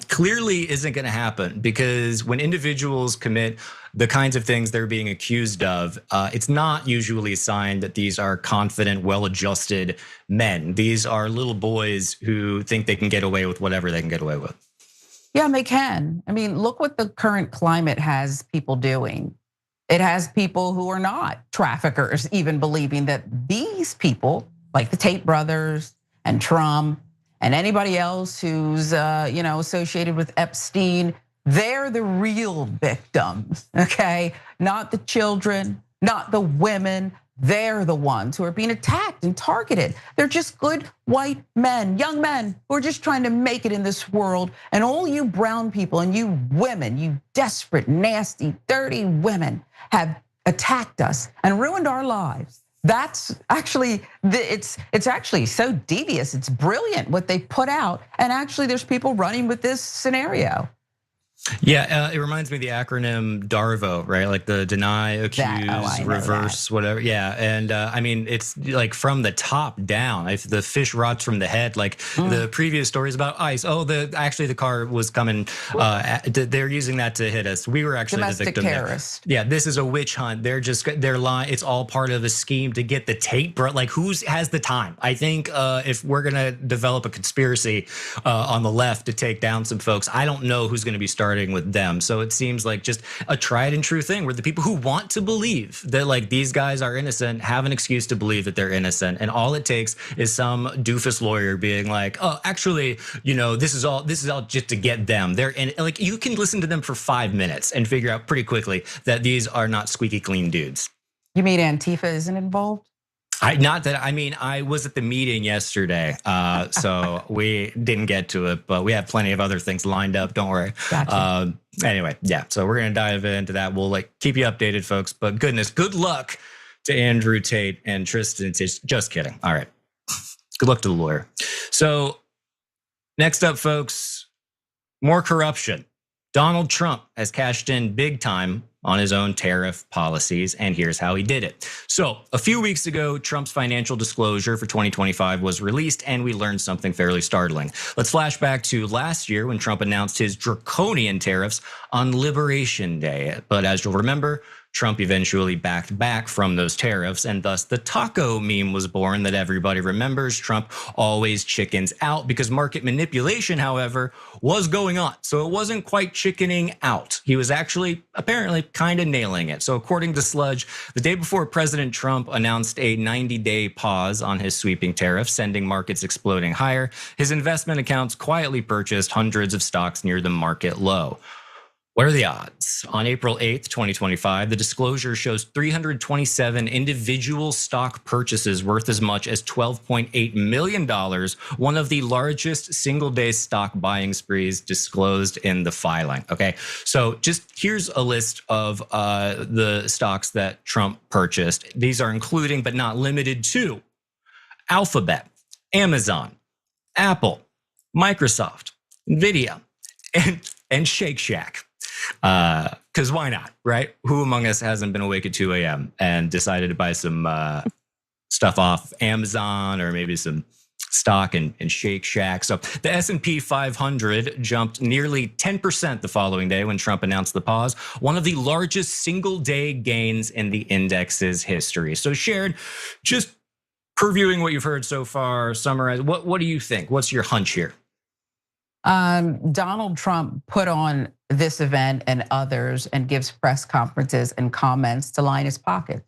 clearly isn't going to happen, because when individuals commit the kinds of things they're being accused of, it's not usually a sign that these are confident, well-adjusted men. These are little boys who think they can get away with whatever they can get away with. Yeah, and they can. I mean, look what the current climate has people doing. It has people who are not traffickers even believing that these people, like the Tate brothers and Trump and anybody else who's associated with Epstein, they're the real victims, okay? Not the children, not the women. They're the ones who are being attacked and targeted. They're just good white men, young men who are just trying to make it in this world. And all you brown people and you women, you desperate, nasty, dirty women have attacked us and ruined our lives. That's actually, it's actually so devious. It's brilliant what they put out. And actually there's people running with this scenario. Yeah, it reminds me of the acronym DARVO, right? Like the deny, accuse, reverse, whatever. Yeah, and I mean, it's like from the top down. If the fish rots from the head, like the previous stories about ICE. Oh, actually the car was coming. They're using that to hit us. We were actually domestic the victim. Terrorist. Yeah, this is a witch hunt. They're lying. It's all part of a scheme to get the Tate, bro. Like who has the time? I think if we're gonna develop a conspiracy on the left to take down some folks, I don't know who's gonna be starting with them. So it seems like just a tried and true thing where the people who want to believe that like these guys are innocent have an excuse to believe that they're innocent. And all it takes is some doofus lawyer being like, oh, actually, this is all just to get them. They're in, like, you can listen to them for 5 minutes and figure out pretty quickly that these are not squeaky clean dudes. You mean Antifa isn't involved? I was at the meeting yesterday, so we didn't get to it, but we have plenty of other things lined up. Don't worry. Gotcha. Anyway, yeah. So we're gonna dive into that. We'll keep you updated, folks. But goodness, good luck to Andrew Tate and Tristan Tate. Just kidding. All right. Good luck to the lawyer. So next up, folks, more corruption. Donald Trump has cashed in big time on his own tariff policies, and here's how he did it. So a few weeks ago, Trump's financial disclosure for 2025 was released, and we learned something fairly startling. Let's flash back to last year when Trump announced his draconian tariffs on Liberation Day. But as you'll remember, Trump eventually backed back from those tariffs, and thus the taco meme was born that everybody remembers. Trump always chickens out because market manipulation, however, was going on. So it wasn't quite chickening out. He was actually apparently kind of nailing it. So according to Sludge, the day before President Trump announced a 90-day pause on his sweeping tariffs, sending markets exploding higher, his investment accounts quietly purchased hundreds of stocks near the market low. What are the odds? On April 8th, 2025, the disclosure shows 327 individual stock purchases worth as much as $12.8 million, one of the largest single-day stock buying sprees disclosed in the filing, okay? So just here's a list of the stocks that Trump purchased. These are including, but not limited to, Alphabet, Amazon, Apple, Microsoft, Nvidia, and Shake Shack. Because why not, right? Who among us hasn't been awake at 2 a.m. and decided to buy some stuff off Amazon or maybe some stock in Shake Shack? So the S&P 500 jumped nearly 10% the following day when Trump announced the pause, one of the largest single-day gains in the index's history. So Sharon, just previewing what you've heard so far, summarize, what do you think? What's your hunch here? Donald Trump put on this event and others and gives press conferences and comments to line his pockets.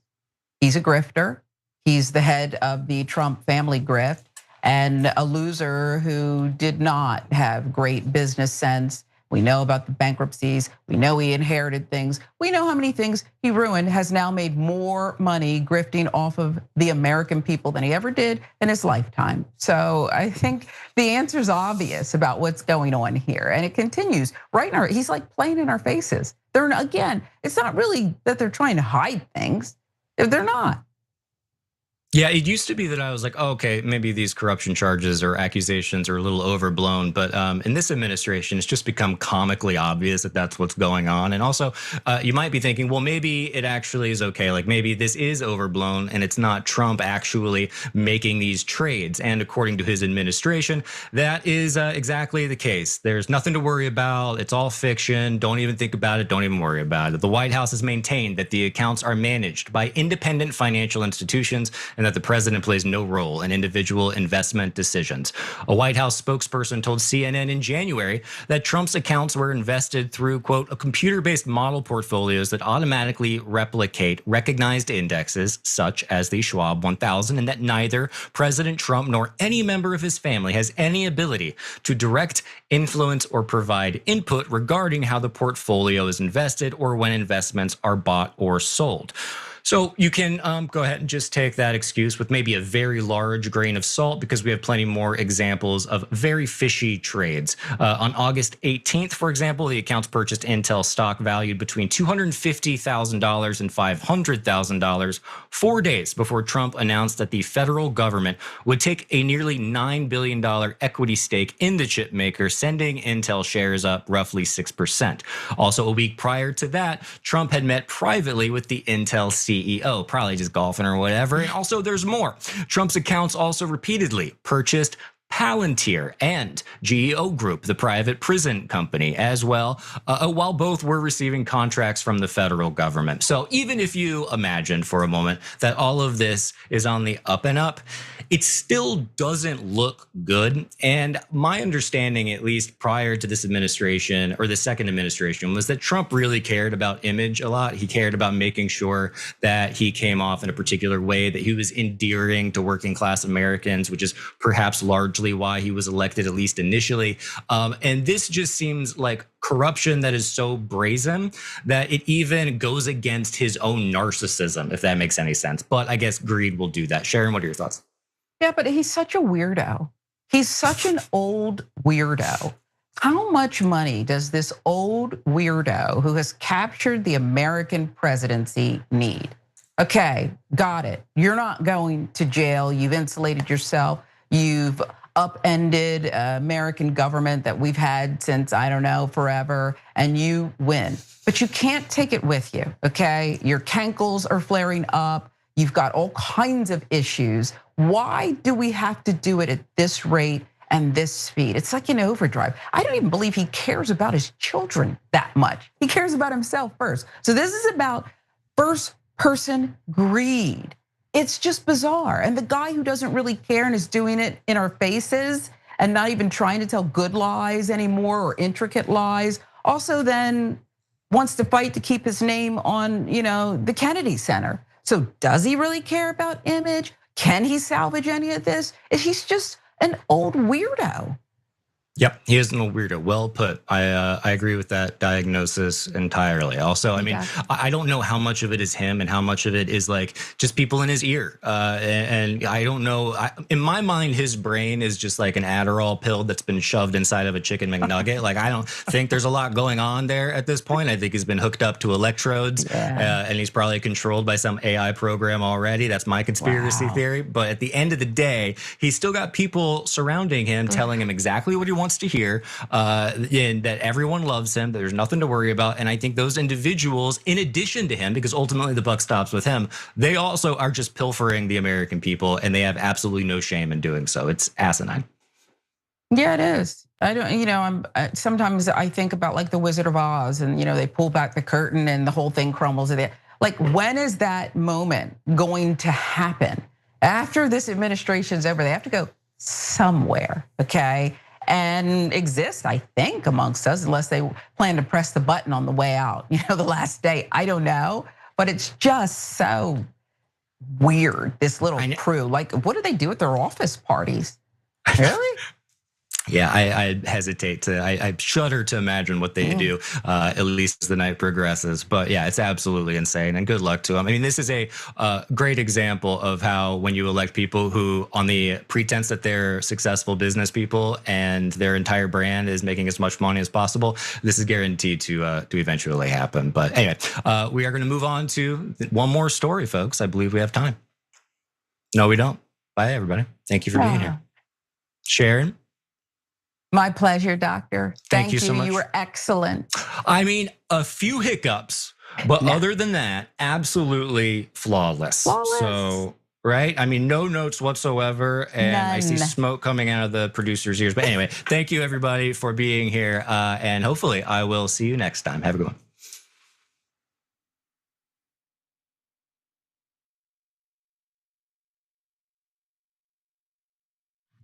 He's a grifter. He's the head of the Trump family grift and a loser who did not have great business sense. We know about the bankruptcies. We know he inherited things. We know how many things he ruined, has now made more money grifting off of the American people than he ever did in his lifetime. So I think the answer is obvious about what's going on here. And it continues right in he's like playing in our faces. Again, it's not really that they're trying to hide things. They're not. Yeah, it used to be that I was like, oh, okay, maybe these corruption charges or accusations are a little overblown. But in this administration, it's just become comically obvious that that's what's going on. And also, you might be thinking, well, maybe it actually is okay. Like maybe this is overblown and it's not Trump actually making these trades. And according to his administration, that is exactly the case. There's nothing to worry about. It's all fiction. Don't even think about it. Don't even worry about it. The White House has maintained that the accounts are managed by independent financial institutions and that the president plays no role in individual investment decisions. A White House spokesperson told CNN in January that Trump's accounts were invested through, quote, a computer-based model portfolios that automatically replicate recognized indexes such as the Schwab 1000, and that neither President Trump nor any member of his family has any ability to direct, influence, or provide input regarding how the portfolio is invested or when investments are bought or sold. So you can go ahead and just take that excuse with maybe a very large grain of salt, because we have plenty more examples of very fishy trades. On August 18th, for example, the accounts purchased Intel stock valued between $250,000 and $500,000 4 days before Trump announced that the federal government would take a nearly $9 billion equity stake in the chip maker, sending Intel shares up roughly 6%. Also, a week prior to that, Trump had met privately with the Intel CEO, probably just golfing or whatever. And also there's more. Trump's accounts also repeatedly purchased Palantir and GEO Group, the private prison company, as well, while both were receiving contracts from the federal government. So even if you imagine for a moment that all of this is on the up and up, it still doesn't look good. And my understanding, at least prior to this administration or the second administration, was that Trump really cared about image a lot. He cared about making sure that he came off in a particular way, that he was endearing to working class Americans, which is perhaps largely why he was elected, at least initially. And this just seems like corruption that is so brazen that it even goes against his own narcissism, if that makes any sense. But I guess greed will do that. Sharon, what are your thoughts? Yeah, but he's such a weirdo. He's such an old weirdo. How much money does this old weirdo who has captured the American presidency need? Okay, got it. You're not going to jail. You've insulated yourself. You've upended American government that we've had since, I don't know, forever, and you win. But you can't take it with you, okay? Your cankles are flaring up. You've got all kinds of issues. Why do we have to do it at this rate and this speed? It's like an overdrive. I don't even believe he cares about his children that much. He cares about himself first. So this is about first person greed. It's just bizarre. And the guy who doesn't really care and is doing it in our faces and not even trying to tell good lies anymore or intricate lies, also then wants to fight to keep his name on, the Kennedy Center. So does he really care about image? Can he salvage any of this? He's just an old weirdo. Yep, he is an old weirdo. Well put. I agree with that diagnosis entirely. Also, I mean, I don't know how much of it is him and how much of it is like just people in his ear. And I don't know. In my mind, his brain is just like an Adderall pill that's been shoved inside of a chicken McNugget. Like, I don't think there's a lot going on there at this point. I think he's been hooked up to electrodes, and he's probably controlled by some AI program already. That's my conspiracy theory. But at the end of the day, he's still got people surrounding him, telling him exactly what he wants to hear, and that everyone loves him, that there's nothing to worry about. And I think those individuals, in addition to him, because ultimately the buck stops with him, they also are just pilfering the American people, and they have absolutely no shame in doing so. It's asinine. Yeah, it is. I don't, sometimes I think about like the Wizard of Oz, and they pull back the curtain and the whole thing crumbles. Like, when is that moment going to happen? After this administration's over, they have to go somewhere, okay? And exist, I think, amongst us, unless they plan to press the button on the way out, the last day. I don't know, but it's just so weird, this little crew. Like, what do they do at their office parties? Really? Yeah, I hesitate to, I shudder to imagine what they do, at least as the night progresses. But yeah, it's absolutely insane, and good luck to them. I mean, this is a great example of how when you elect people who, on the pretense that they're successful business people and their entire brand is making as much money as possible, this is guaranteed to eventually happen. But anyway, we are going to move on to one more story, folks. I believe we have time. No, we don't. Bye, everybody. Thank you for being here. Sharon? My pleasure, doctor. Thank you so much. You were excellent. I mean, a few hiccups, but other than that, absolutely flawless. So, right? I mean, no notes whatsoever, and I see smoke coming out of the producer's ears. But anyway, thank you everybody for being here, and hopefully I will see you next time. Have a good one.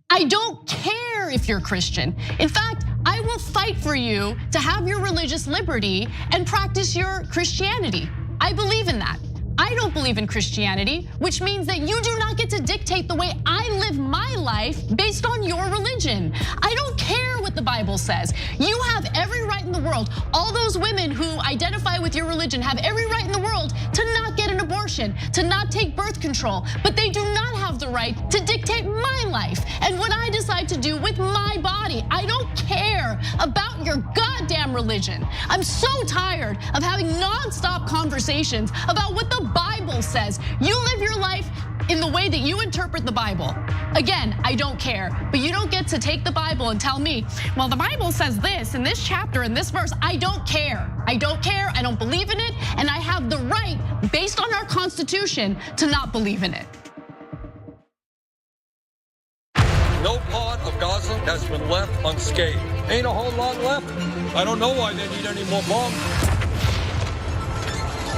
I don't care if you're Christian. In fact, I will fight for you to have your religious liberty and practice your Christianity. I believe in that. I don't believe in Christianity, which means that you do not get to dictate the way I live my life based on your religion. I don't care what the Bible says. You have every right in the world. All those women who identify with your religion have every right in the world to not get an abortion, to not take birth control, but they do not have the right to dictate my life and what I decide to do with my body. I don't care about your goddamn religion. I'm so tired of having nonstop conversations about what the Bible says. You live your life in the way that you interpret the Bible. Again, I don't care, but you don't get to take the Bible and tell me, well, the Bible says this in this chapter, in this verse. I don't care. I don't care, I don't believe in it, and I have the right, based on our Constitution, to not believe in it. No part of Gaza has been left unscathed. Ain't a whole lot left. I don't know why they need any more bombs.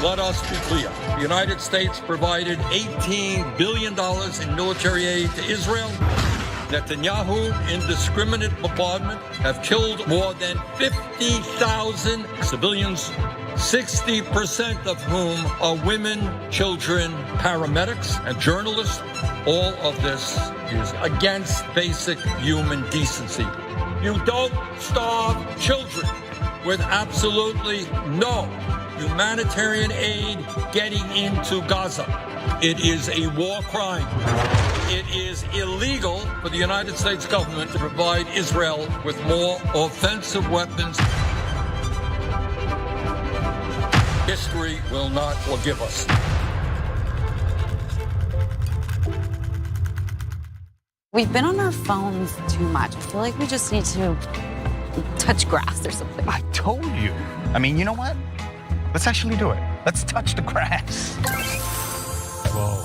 Let us be clear. The United States provided $18 billion in military aid to Israel. Netanyahu, indiscriminate bombardment, have killed more than 50,000 civilians, 60% of whom are women, children, paramedics, and journalists. All of this is against basic human decency. You don't starve children with absolutely no humanitarian aid getting into Gaza. It is a war crime. It is illegal for the United States government to provide Israel with more offensive weapons. History will not forgive us. We've been on our phones too much. I feel like we just need to touch grass or something. I told you. I mean, you know what? Let's actually do it. Let's touch the grass. Whoa.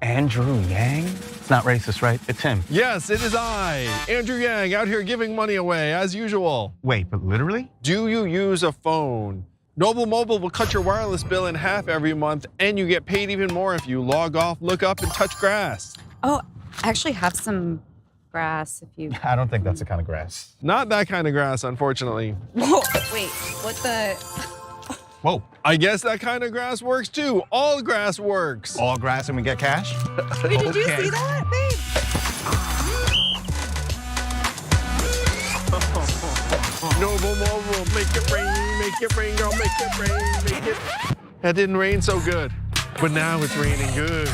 Andrew Yang? It's not racist, right? It's him. Yes, it is I, Andrew Yang, out here giving money away as usual. Wait, but literally? Do you use a phone? Noble Mobile will cut your wireless bill in half every month, and you get paid even more if you log off, look up, and touch grass. Oh, I actually have some grass if you... I don't think that's the kind of grass. Not that kind of grass, unfortunately. Whoa, wait, what the... Whoa. I guess that kind of grass works too. All grass works. All grass and we get cash? Wait, did you see that, babe? Noble Mobile, make it rain, girl, make it rain, make it. That didn't rain so good, but now it's raining good.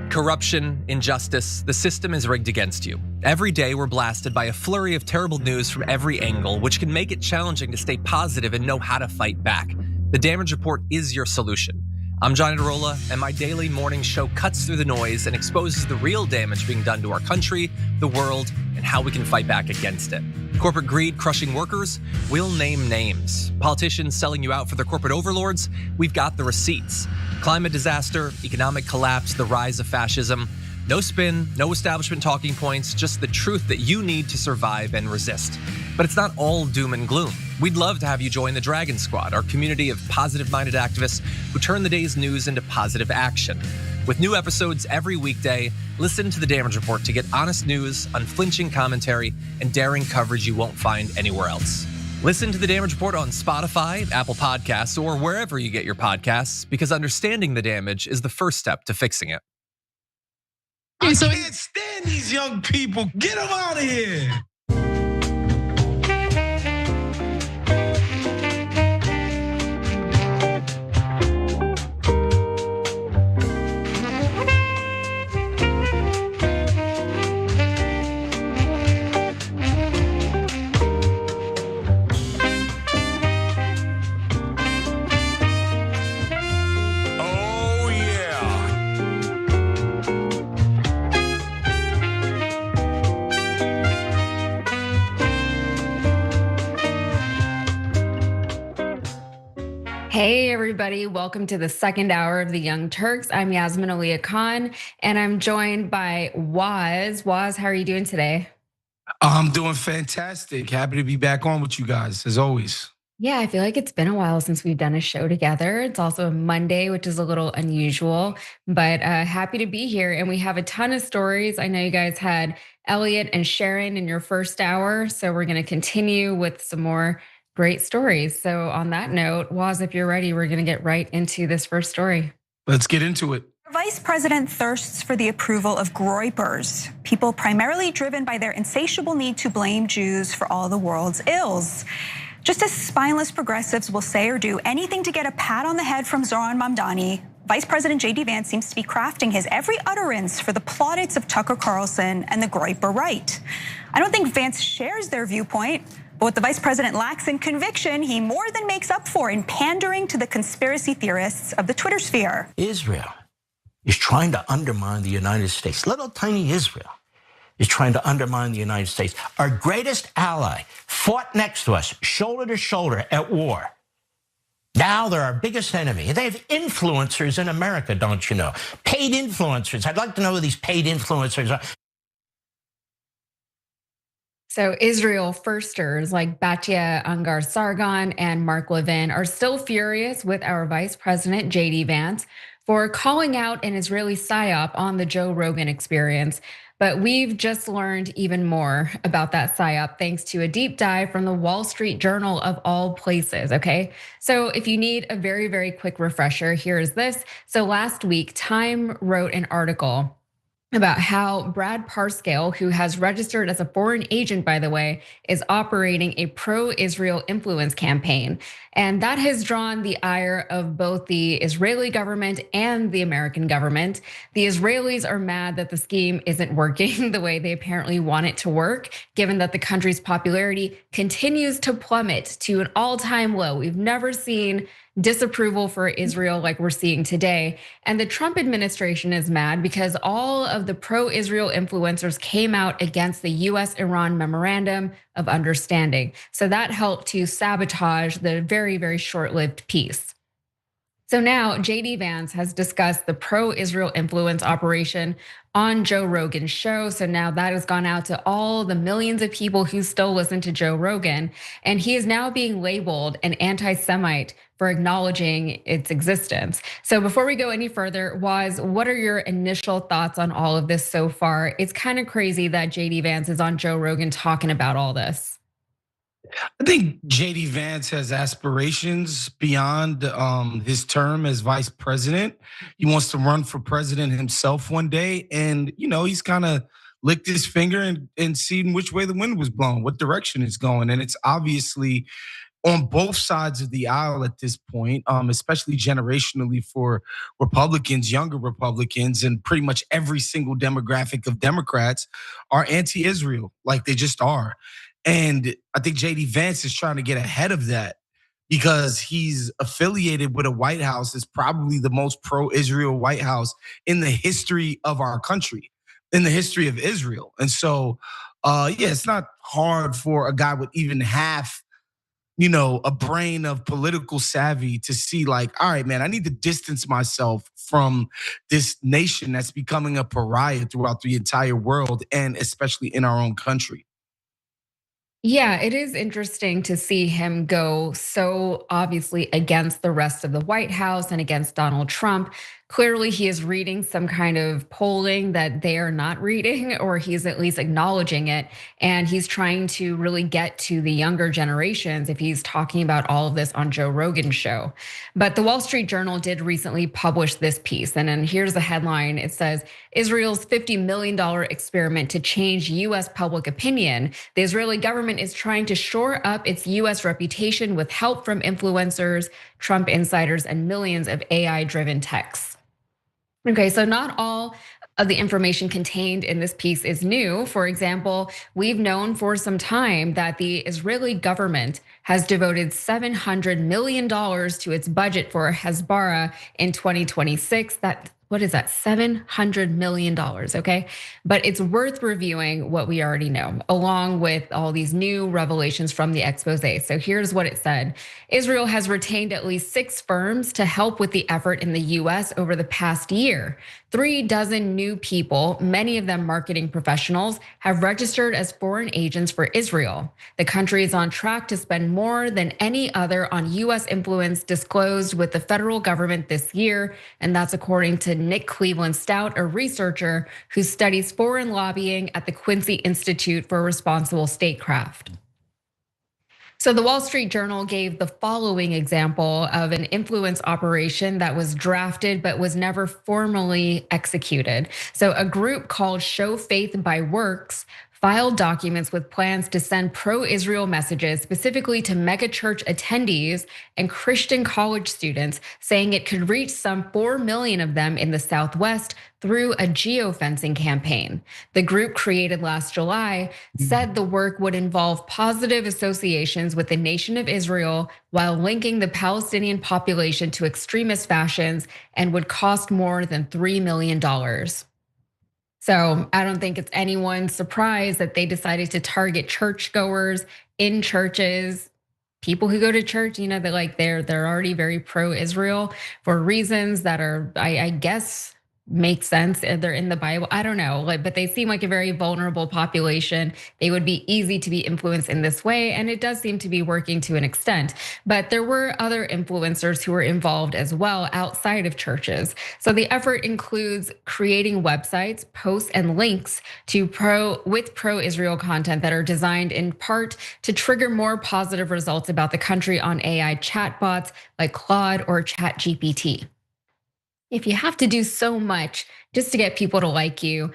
Corruption, injustice, the system is rigged against you. Every day we're blasted by a flurry of terrible news from every angle, which can make it challenging to stay positive and know how to fight back. The Damage Report is your solution. I'm Johnny DeRola, and my daily morning show cuts through the noise and exposes the real damage being done to our country, the world, and how we can fight back against it. Corporate greed crushing workers? We'll name names. Politicians selling you out for their corporate overlords? We've got the receipts. Climate disaster, economic collapse, the rise of fascism. No spin, no establishment talking points, just the truth that you need to survive and resist. But it's not all doom and gloom. We'd love to have you join the Dragon Squad, our community of positive-minded activists who turn the day's news into positive action. With new episodes every weekday, listen to The Damage Report to get honest news, unflinching commentary, and daring coverage you won't find anywhere else. Listen to The Damage Report on Spotify, Apple Podcasts, or wherever you get your podcasts, because understanding the damage is the first step to fixing it. I can't stand these young people. Get them out of here. Hey everybody, welcome to the second hour of the Young Turks. I'm Yasmin Aliyah Khan, and I'm joined by Waz. Waz, how are you doing today? I'm doing fantastic. Happy to be back on with you guys, as always. Yeah, I feel like it's been a while since we've done a show together. It's also a Monday, which is a little unusual, but happy to be here. And we have a ton of stories. I know you guys had Elliot and Sharon in your first hour, so we're going to continue with some more great stories. So on that note, Waz, if you're ready, we're going to get right into this first story. Let's get into it. Vice President thirsts for the approval of groypers, people primarily driven by their insatiable need to blame Jews for all the world's ills. Just as spineless progressives will say or do anything to get a pat on the head from Zohran Mamdani, Vice President J.D. Vance seems to be crafting his every utterance for the plaudits of Tucker Carlson and the groyper right. I don't think Vance shares their viewpoint, but what the vice president lacks in conviction, he more than makes up for in pandering to the conspiracy theorists of the Twitter sphere. Israel is trying to undermine the United States. Little tiny Israel is trying to undermine the United States. Our greatest ally fought next to us, shoulder to shoulder at war. Now they're our biggest enemy. They have influencers in America, don't you know? Paid influencers. I'd like to know who these paid influencers are. So Israel firsters like Batya Ungar-Sargon and Mark Levin are still furious with our Vice President J.D. Vance for calling out an Israeli psyop on the Joe Rogan Experience. But we've just learned even more about that psyop thanks to a deep dive from the Wall Street Journal of all places, okay? So if you need a very, very quick refresher, here is this. So last week, Time wrote an article about how Brad Parscale, who has registered as a foreign agent, by the way, is operating a pro-Israel influence campaign. And that has drawn the ire of both the Israeli government and the American government. The Israelis are mad that the scheme isn't working the way they apparently want it to work, given that the country's popularity continues to plummet to an all-time low. We've never seen disapproval for Israel like we're seeing today. And the Trump administration is mad because all of the pro-Israel influencers came out against the US-Iran Memorandum of Understanding. So that helped to sabotage the very, very short-lived peace. So now JD Vance has discussed the pro-Israel influence operation on Joe Rogan's show. So now that has gone out to all the millions of people who still listen to Joe Rogan. And he is now being labeled an anti-Semite for acknowledging its existence. So before we go any further, Waz, what are your initial thoughts on all of this so far? It's kind of crazy that JD Vance is on Joe Rogan talking about all this. I think JD Vance has aspirations beyond his term as vice president. He wants to run for president himself one day. And, he's kind of licked his finger and seen which way the wind was blowing, what direction it's going. And it's obviously on both sides of the aisle at this point, especially generationally for Republicans, younger Republicans, and pretty much every single demographic of Democrats are anti-Israel, like they just are. And I think JD Vance is trying to get ahead of that because he's affiliated with a White House that's probably the most pro-Israel White House in the history of our country, in the history of Israel. And so, it's not hard for a guy with even half, a brain of political savvy to see like, all right, man, I need to distance myself from this nation that's becoming a pariah throughout the entire world and especially in our own country. Yeah, it is interesting to see him go so obviously against the rest of the White House and against Donald Trump. Clearly, he is reading some kind of polling that they are not reading, or he's at least acknowledging it. And he's trying to really get to the younger generations if he's talking about all of this on Joe Rogan's show. But the Wall Street Journal did recently publish this piece. And then here's the headline. It says, Israel's $50 million experiment to change US public opinion. The Israeli government is trying to shore up its US reputation with help from influencers, Trump insiders, and millions of AI-driven texts. Okay, so not all of the information contained in this piece is new. For example, we've known for some time that the Israeli government has devoted $700 million to its budget for Hezbollah in 2026. That what is that, $700 million, okay? But it's worth reviewing what we already know, along with all these new revelations from the expose. So here's what it said. Israel has retained at least 6 firms to help with the effort in the US over the past year. 36 new people, many of them marketing professionals, have registered as foreign agents for Israel. The country is on track to spend more than any other on US influence disclosed with the federal government this year, and that's according to Nick Cleveland Stout, a researcher who studies foreign lobbying at the Quincy Institute for Responsible Statecraft. So the Wall Street Journal gave the following example of an influence operation that was drafted but was never formally executed. So a group called Show Faith by Works filed documents with plans to send pro-Israel messages specifically to megachurch attendees and Christian college students, saying it could reach some 4 million of them in the Southwest through a geofencing campaign. The group, created last July, said the work would involve positive associations with the nation of Israel while linking the Palestinian population to extremist fashions, and would cost more than $3 million. So I don't think it's anyone's surprise that they decided to target churchgoers in churches, people who go to church. You know, they're already very pro-Israel for reasons that are, I guess, make sense. They're in the Bible. I don't know, but they seem like a very vulnerable population. They would be easy to be influenced in this way, and it does seem to be working to an extent. But there were other influencers who were involved as well outside of churches. So the effort includes creating websites, posts, and links to pro-Israel content that are designed in part to trigger more positive results about the country on AI chatbots like Claude or ChatGPT. If you have to do so much just to get people to like you,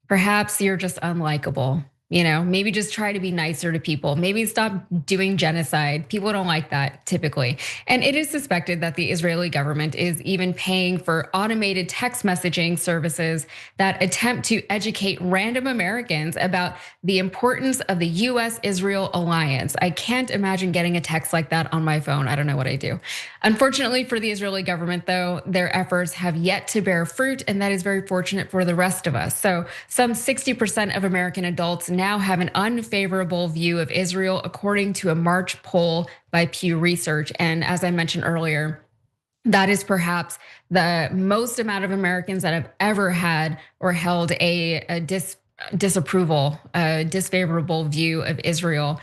perhaps you're just unlikable. You know, maybe just try to be nicer to people. Maybe stop doing genocide. People don't like that typically. And it is suspected that the Israeli government is even paying for automated text messaging services that attempt to educate random Americans about the importance of the US-Israel alliance. I can't imagine getting a text like that on my phone. I don't know what I do. Unfortunately for the Israeli government, though, their efforts have yet to bear fruit, and that is very fortunate for the rest of us. So some 60% of American adults now have an unfavorable view of Israel, according to a March poll by Pew Research. And as I mentioned earlier, that is perhaps the most amount of Americans that have ever had or held a disapproval, a disfavorable view of Israel,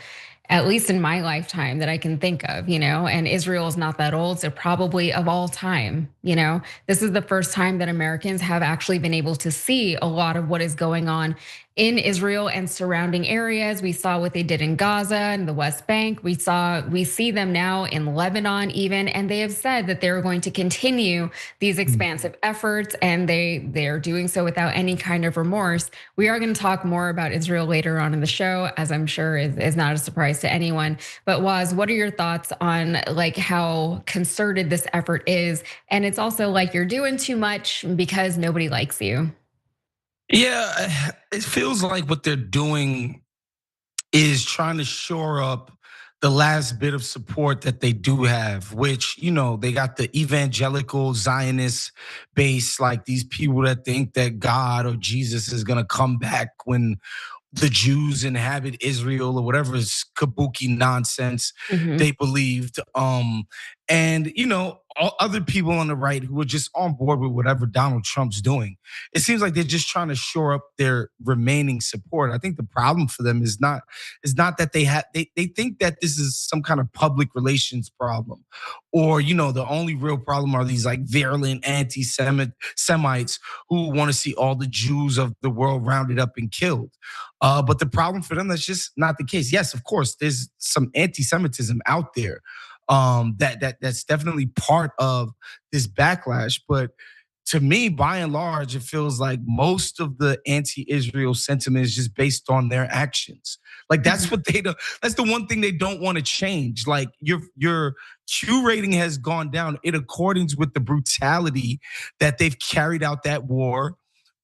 at least in my lifetime that I can think of, and Israel is not that old, so probably of all time, this is the first time that Americans have actually been able to see a lot of what is going on in Israel and surrounding areas. We saw what they did in Gaza and the West Bank. We see them now in Lebanon even, and they have said that they're going to continue these expansive efforts, and they are doing so without any kind of remorse. We are going to talk more about Israel later on in the show, as I'm sure is not a surprise to anyone. But Waz, what are your thoughts on how concerted this effort is? And it's also like you're doing too much because nobody likes you. Yeah, it feels like what they're doing is trying to shore up the last bit of support that they do have, which, they got the evangelical Zionist base, like these people that think that God or Jesus is gonna come back when the Jews inhabit Israel or whatever is kabuki nonsense they believed. And all other people on the right who are just on board with whatever Donald Trump's doing. It seems like they're just trying to shore up their remaining support. I think the problem for them is not that they think that this is some kind of public relations problem, or the only real problem are these virulent anti-Semites who want to see all the Jews of the world rounded up and killed. But the problem for them, that's just not the case. Yes, of course, there's some anti-Semitism out there. That's definitely part of this backlash. But to me, by and large, it feels like most of the anti-Israel sentiment is just based on their actions. That's what they do. That's the one thing they don't want to change. Your Q rating has gone down in accordance with the brutality that they've carried out that war.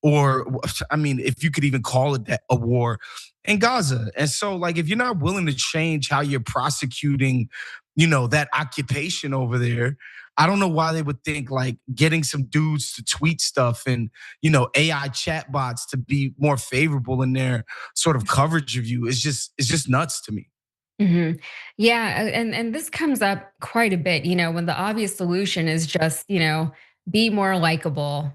Or, if you could even call it that, a war in Gaza. And so, if you're not willing to change how you're prosecuting, that occupation over there, I don't know why they would think like getting some dudes to tweet stuff and, AI chatbots to be more favorable in their sort of coverage of you is just nuts to me. Yeah, and this comes up quite a bit, when the obvious solution is just, be more likable,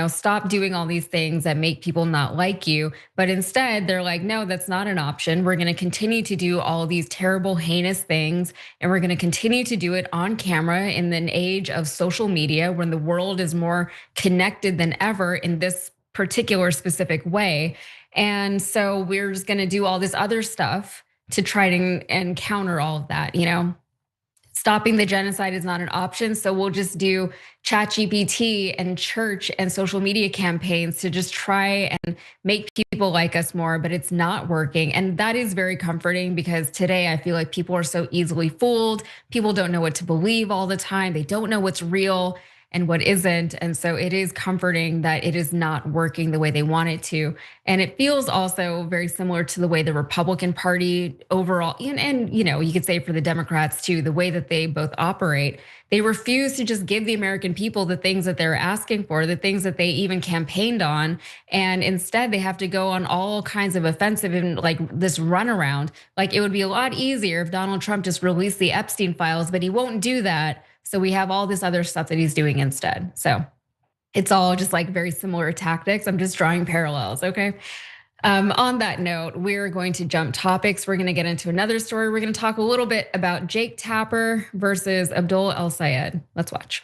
stop doing all these things that make people not like you. But instead, they're like, no, that's not an option. We're gonna continue to do all these terrible, heinous things, and we're gonna continue to do it on camera in an age of social media when the world is more connected than ever in this particular specific way. And so we're just gonna do all this other stuff to try and counter all of that, Stopping the genocide is not an option, so we'll just do ChatGPT and church and social media campaigns to just try and make people like us more, but it's not working. And that is very comforting because today I feel like people are so easily fooled. People don't know what to believe all the time. They don't know what's real and what isn't. And so it is comforting that it is not working the way they want it to. And it feels also very similar to the way the Republican Party overall, and you could say for the Democrats too, the way that they both operate. They refuse to just give the American people the things that they're asking for, the things that they even campaigned on. And instead they have to go on all kinds of offensive and like this runaround. Like it would be a lot easier if Donald Trump just released the Epstein files, but he won't do that. So we have all this other stuff that he's doing instead. So it's all just like very similar tactics. I'm just drawing parallels, okay? On that note, we're going to jump topics. We're gonna get into another story. We're gonna talk a little bit about Jake Tapper versus Abdul El Sayed. Let's watch.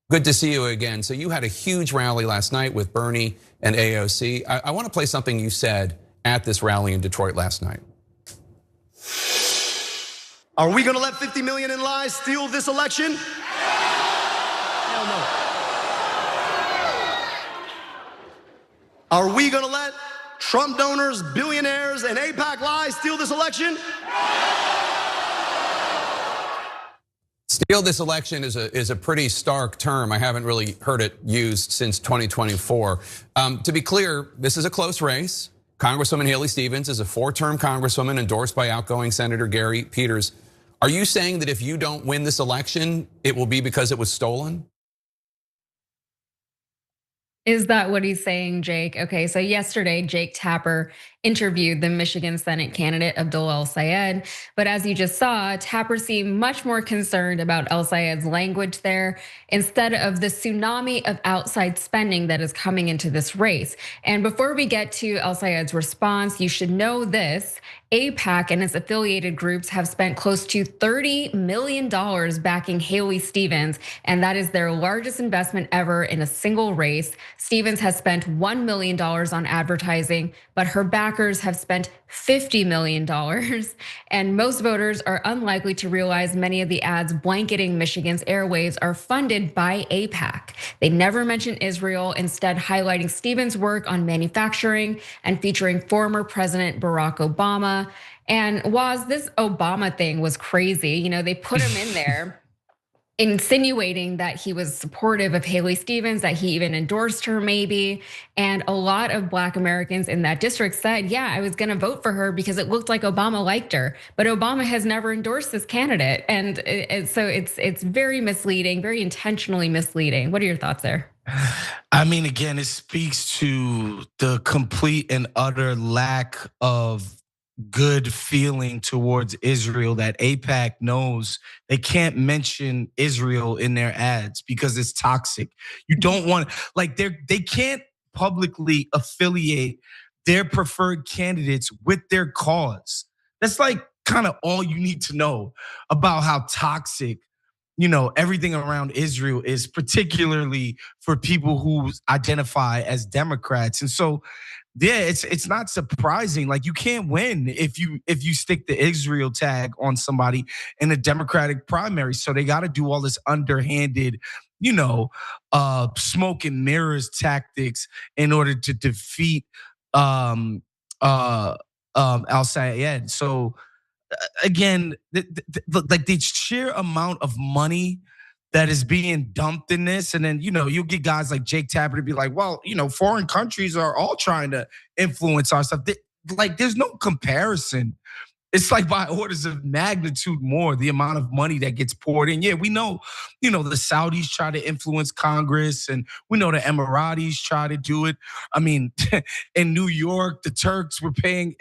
Good to see you again. So you had a huge rally last night with Bernie and AOC. I wanna play something you said at this rally in Detroit last night. Are we gonna let 50 million in lies steal this election? Hell no. Are we gonna let Trump donors, billionaires, and AIPAC lies steal this election? Steal this election is a pretty stark term. I haven't really heard it used since 2024. To be clear, this is a close race. Congresswoman Haley Stevens is a 4-term congresswoman endorsed by outgoing Senator Gary Peters. Are you saying that if you don't win this election, it will be because it was stolen? Is that what he's saying, Jake? Okay, so yesterday, Jake Tapper interviewed the Michigan Senate candidate Abdul El Sayed. But as you just saw, Tapper seemed much more concerned about El Sayed's language there instead of the tsunami of outside spending that is coming into this race. And before we get to El Sayed's response, you should know this. AIPAC and its affiliated groups have spent close to $30 million backing Haley Stevens, and that is their largest investment ever in a single race. Stevens has spent $1 million on advertising, but her backers have spent $50 million. And most voters are unlikely to realize many of the ads blanketing Michigan's airwaves are funded by AIPAC. They never mention Israel, instead highlighting Stevens' work on manufacturing and featuring former President Barack Obama. And Waz, this Obama thing was crazy. They put him in there insinuating that he was supportive of Haley Stevens, that he even endorsed her maybe. And a lot of Black Americans in that district said, yeah, I was gonna vote for her because it looked like Obama liked her. But Obama has never endorsed this candidate. And so it's very misleading, very intentionally misleading. What are your thoughts there? I mean, again, it speaks to the complete and utter lack of good feeling towards Israel that AIPAC knows they can't mention Israel in their ads because it's toxic. You don't want, like, they can't publicly affiliate their preferred candidates with their cause. That's like kind of all you need to know about how toxic, everything around Israel is, particularly for people who identify as Democrats. And so, yeah, it's not surprising. Like, you can't win if you stick the Israel tag on somebody in a Democratic primary. So they got to do all this underhanded, smoke and mirrors tactics in order to defeat El Sayed. So again, like the sheer amount of money that is being dumped in this. And then, you'll get guys like Jake Tapper to be like, well, foreign countries are all trying to influence our stuff. Like, there's no comparison It's like by orders of magnitude more, the amount of money that gets poured in. Yeah, we know, the Saudis try to influence Congress, and we know the Emiratis try to do it. I mean, in New York, the Turks were paying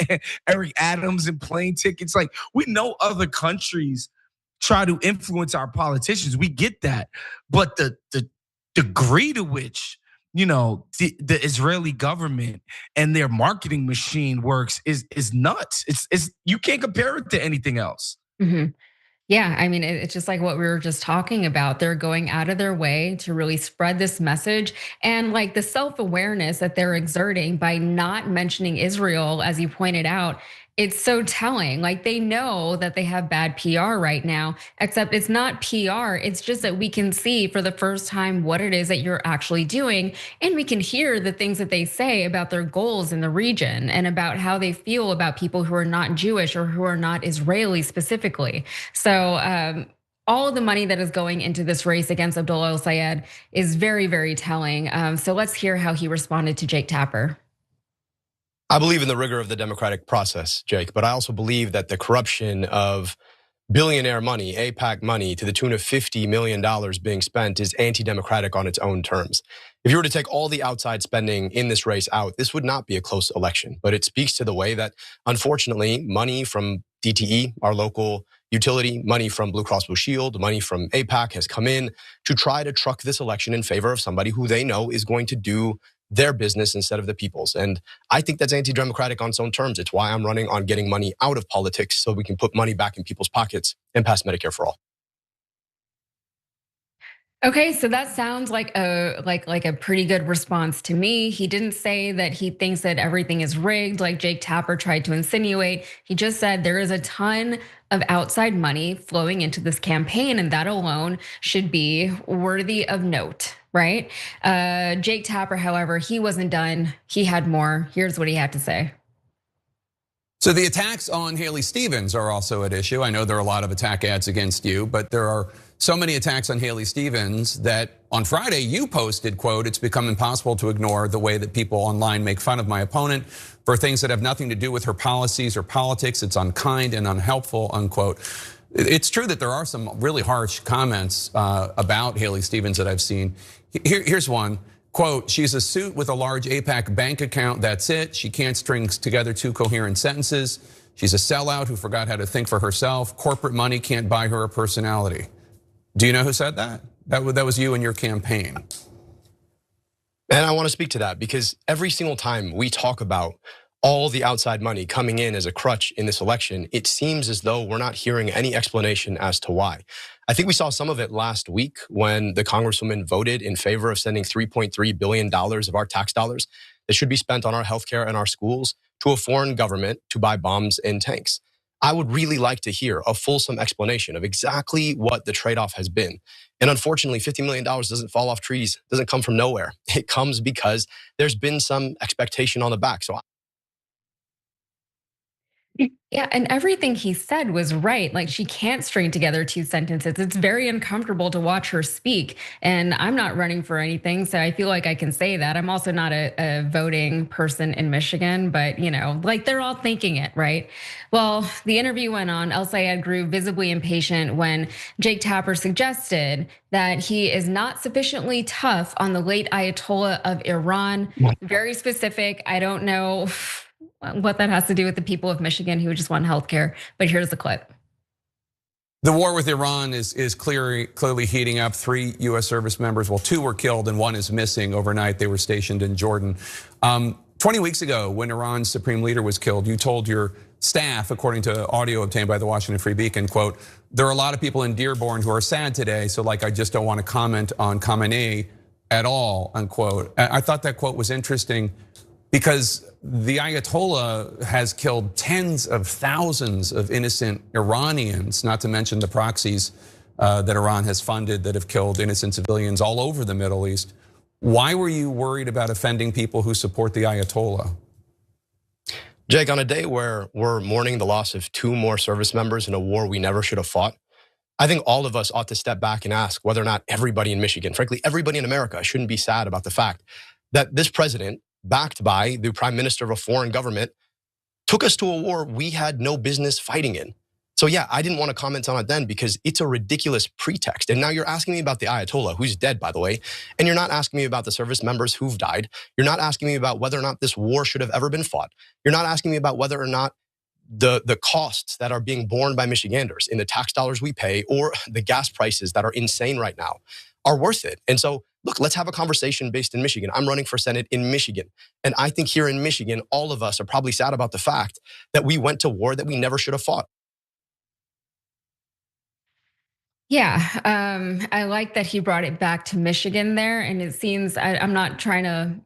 Eric Adams in plane tickets. Like, we know other countries try to influence our politicians. We get that. But the degree to which the Israeli government and their marketing machine works is nuts. It's you can't compare it to anything else. Mm-hmm. Yeah, I mean, it's just like what we were just talking about. They're going out of their way to really spread this message, and like the self-awareness that they're exerting by not mentioning Israel, as you pointed out. It's so telling. Like, they know that they have bad PR right now, except it's not PR. It's just that we can see for the first time what it is that you're actually doing. And we can hear the things that they say about their goals in the region and about how they feel about people who are not Jewish or who are not Israeli specifically. So all of the money that is going into this race against Abdul El Sayed is very, very telling. So let's hear how he responded to Jake Tapper. I believe in the rigor of the democratic process, Jake, but I also believe that the corruption of billionaire money, AIPAC money, to the tune of $50 million being spent is anti-democratic on its own terms. If you were to take all the outside spending in this race out, this would not be a close election, but it speaks to the way that, unfortunately, money from DTE, our local utility, money from Blue Cross Blue Shield, money from AIPAC has come in to try to truck this election in favor of somebody who they know is going to do their business instead of the people's. And I think that's anti-democratic on its own terms. It's why I'm running on getting money out of politics so we can put money back in people's pockets and pass Medicare for all. Okay, so that sounds like a pretty good response to me. He didn't say that he thinks that everything is rigged like Jake Tapper tried to insinuate. He just said there is a ton of outside money flowing into this campaign, and that alone should be worthy of note, right? Jake Tapper, however, he wasn't done. He had more. Here's what he had to say. So the attacks on Haley Stevens are also at issue. I know there are a lot of attack ads against you, but there are so many attacks on Haley Stevens that on Friday you posted, quote, "It's become impossible to ignore the way that people online make fun of my opponent for things that have nothing to do with her policies or politics. It's unkind and unhelpful," unquote. It's true that there are some really harsh comments about Haley Stevens that I've seen. Here's one. Quote, "She's a suit with a large AIPAC bank account, that's it. She can't string together two coherent sentences. She's a sellout who forgot how to think for herself. Corporate money can't buy her a personality." Do you know who said that? That was you and your campaign. And I want to speak to that because every single time we talk about all the outside money coming in as a crutch in this election, it seems as though we're not hearing any explanation as to why. I think we saw some of it last week when the Congresswoman voted in favor of sending $3.3 billion of our tax dollars that should be spent on our healthcare and our schools to a foreign government to buy bombs and tanks. I would really like to hear a fulsome explanation of exactly what the trade-off has been. And unfortunately, $50 million doesn't fall off trees, doesn't come from nowhere. It comes because there's been some expectation on the back. So Yeah, and everything he said was right. Like, she can't string together two sentences. It's very uncomfortable to watch her speak. And I'm not running for anything, so I feel like I can say that. I'm also not a voting person in Michigan, but like they're all thinking it, right? Well, the interview went on. El Sayed grew visibly impatient when Jake Tapper suggested that he is not sufficiently tough on the late Ayatollah of Iran. Very specific. I don't know what that has to do with the people of Michigan who just want healthcare, but here's the clip. The war with Iran is clearly heating up. 3 US service members, well, 2 were killed and 1 is missing overnight. They were stationed in Jordan. 20 weeks ago, when Iran's supreme leader was killed, you told your staff, according to audio obtained by the Washington Free Beacon, quote, "There are a lot of people in Dearborn who are sad today, so I just don't want to comment on Khamenei at all," unquote. I thought that quote was interesting because the Ayatollah has killed tens of thousands of innocent Iranians, not to mention the proxies that Iran has funded that have killed innocent civilians all over the Middle East. Why were you worried about offending people who support the Ayatollah? Jake, on a day where we're mourning the loss of 2 more service members in a war we never should have fought, I think all of us ought to step back and ask whether or not everybody in Michigan, frankly, everybody in America, shouldn't be sad about the fact that this president, backed by the prime minister of a foreign government, took us to a war we had no business fighting in. So yeah, I didn't want to comment on it then because it's a ridiculous pretext. And now you're asking me about the Ayatollah, who's dead, by the way, and you're not asking me about the service members who've died. You're not asking me about whether or not this war should have ever been fought. You're not asking me about whether or not the costs that are being borne by Michiganders in the tax dollars we pay or the gas prices that are insane right now are worth it. And so, look, let's have a conversation based in Michigan. I'm running for Senate in Michigan. And I think here in Michigan, all of us are probably sad about the fact that we went to war that we never should have fought. Yeah, I like that he brought it back to Michigan there. And it seems, I'm not trying to,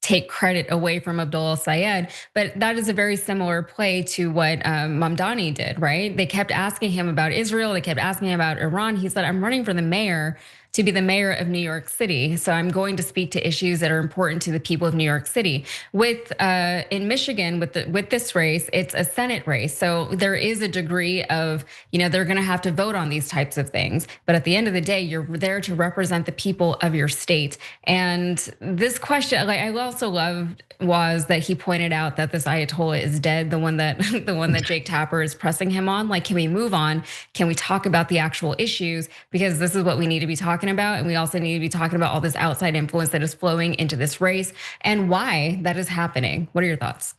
take credit away from Abdul El Sayed, but that is a very similar play to what Mamdani did, right? They kept asking him about Israel. They kept asking him about Iran. He said, I'm running for the mayor to be the mayor of New York City. So I'm going to speak to issues that are important to the people of New York City. In Michigan, with this race, it's a Senate race. So there is a degree of, they're gonna have to vote on these types of things. But at the end of the day, you're there to represent the people of your state. And this question, I also loved was that he pointed out that this Ayatollah is dead, the one that Jake Tapper is pressing him on. Like, can we move on? Can we talk about the actual issues? Because this is what we need to be talking about. And we also need to be talking about all this outside influence that is flowing into this race and why that is happening. What are your thoughts?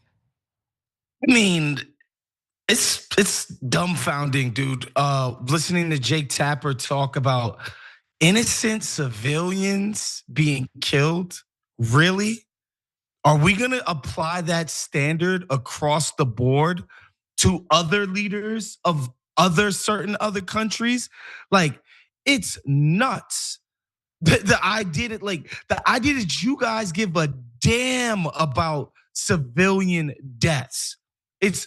I mean, it's dumbfounding, dude. Listening to Jake Tapper talk about innocent civilians being killed. Really? Are we gonna apply that standard across the board to other leaders of certain other countries? Like, it's nuts. The idea that you guys give a damn about civilian deaths. It's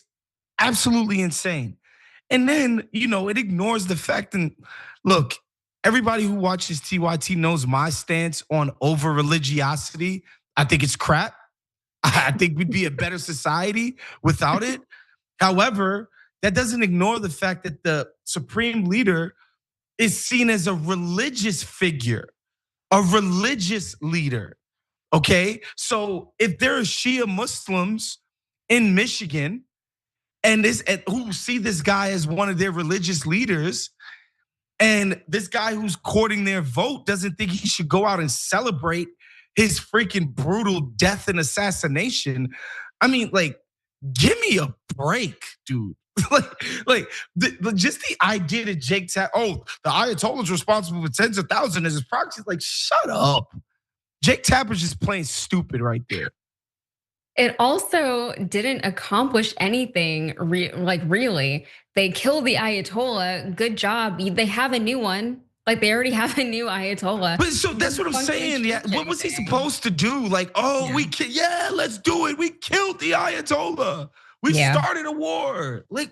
absolutely insane. And then, it ignores the fact, and look, everybody who watches TYT knows my stance on over religiosity. I think it's crap. I think we'd be a better society without it. However, that doesn't ignore the fact that the supreme leader is seen as a religious figure, a religious leader, okay? So if there are Shia Muslims in Michigan and who see this guy as one of their religious leaders, and this guy who's courting their vote doesn't think he should go out and celebrate his freaking brutal death and assassination. I mean, give me a break, dude. Just the idea that Jake the Ayatollah's responsible for tens of thousands as his proxy. Like, shut up. Jake Tapper's just playing stupid right there. It also didn't accomplish anything, really. They killed the Ayatollah, good job. They have a new one. Like, they already have a new Ayatollah. But so that's what I'm saying. Yeah, what was he supposed to do? Like, let's do it. We killed the Ayatollah. We started a war. Like,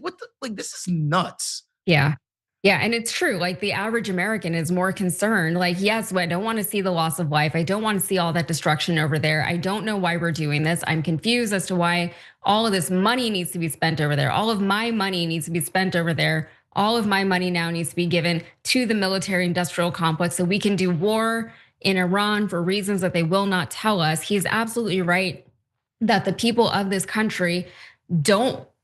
this is nuts. Yeah. Yeah, and it's true. Like, the average American is more concerned. Like, yes, I don't want to see the loss of life. I don't want to see all that destruction over there. I don't know why we're doing this. I'm confused as to why all of this money needs to be spent over there. All of my money needs to be spent over there. All of my money now needs to be given to the military industrial complex so we can do war in Iran for reasons that they will not tell us. He's absolutely right that the people of this country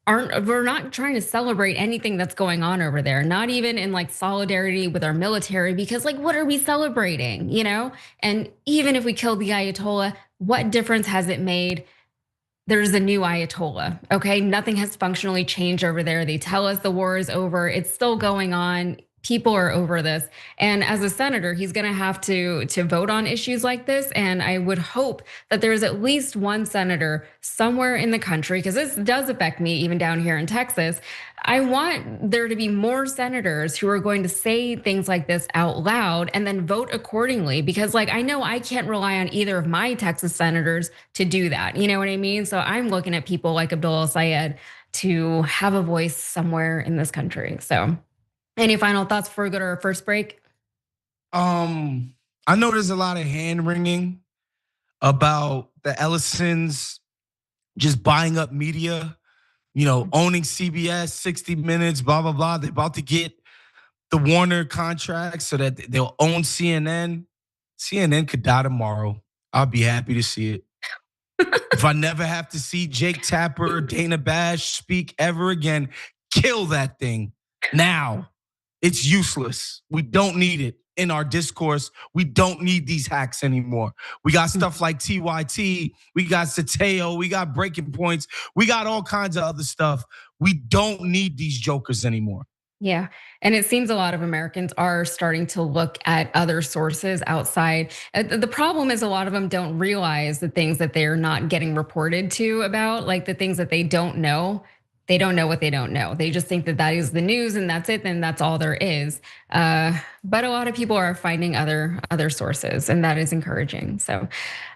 we're not trying to celebrate anything that's going on over there, not even in solidarity with our military, because what are we celebrating, And even if we killed the Ayatollah, what difference has it made? There's a new Ayatollah, okay? Nothing has functionally changed over there. They tell us the war is over. It's still going on. People are over this. And as a senator, he's gonna have to vote on issues like this. And I would hope that there's at least one senator somewhere in the country, because this does affect me even down here in Texas. I want there to be more senators who are going to say things like this out loud and then vote accordingly. Because I know I can't rely on either of my Texas senators to do that. You know what I mean? So I'm looking at people like Abdul El Sayed to have a voice somewhere in this country, so. Any final thoughts before we go to our first break? I know there's a lot of hand wringing about the Ellisons just buying up media, owning CBS, 60 Minutes, blah, blah, blah. They're about to get the Warner contract so that they'll own CNN. CNN could die tomorrow. I'll be happy to see it. If I never have to see Jake Tapper or Dana Bash speak ever again, kill that thing now. It's useless. We don't need it in our discourse. We don't need these hacks anymore. We got stuff like TYT, we got Sateo, we got breaking points, we got all kinds of other stuff. We don't need these jokers anymore. Yeah, and it seems a lot of Americans are starting to look at other sources outside. The problem is a lot of them don't realize the things that they're not getting reported to about, like the things that they don't know. They don't know what they don't know. They just think that that is the news and that's it, and that's all there is. But a lot of people are finding other sources, and that is encouraging. So,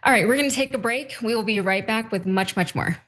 all right, we're gonna take a break. We will be right back with much, much more.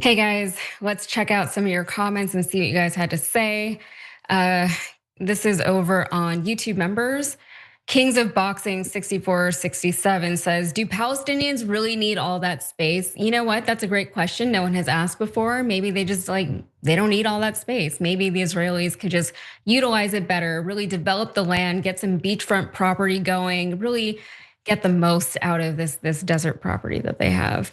Hey guys, let's check out some of your comments and see what you guys had to say. This is over on YouTube members. Kings of Boxing 6467 says, do Palestinians really need all that space? You know what? That's a great question. No one has asked before. Maybe they just they don't need all that space. Maybe the Israelis could just utilize it better, really develop the land, get some beachfront property going, really get the most out of this desert property that they have.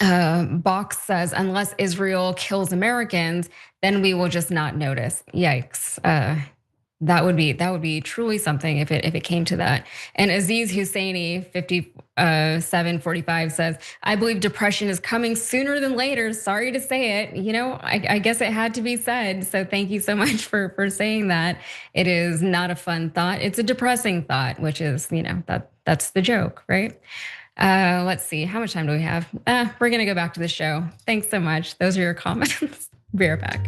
Box says, unless Israel kills Americans, then we will just not notice. Yikes. That would be truly something if it came to that. And Aziz Husseini 5745 says, I believe depression is coming sooner than later. Sorry to say it. You know, I guess it had to be said. So thank you so much for saying that. It is not a fun thought. It's a depressing thought, which is, that's the joke, right? Let's see, how much time do we have? We're gonna go back to the show. Thanks so much. Those are your comments. Be right back.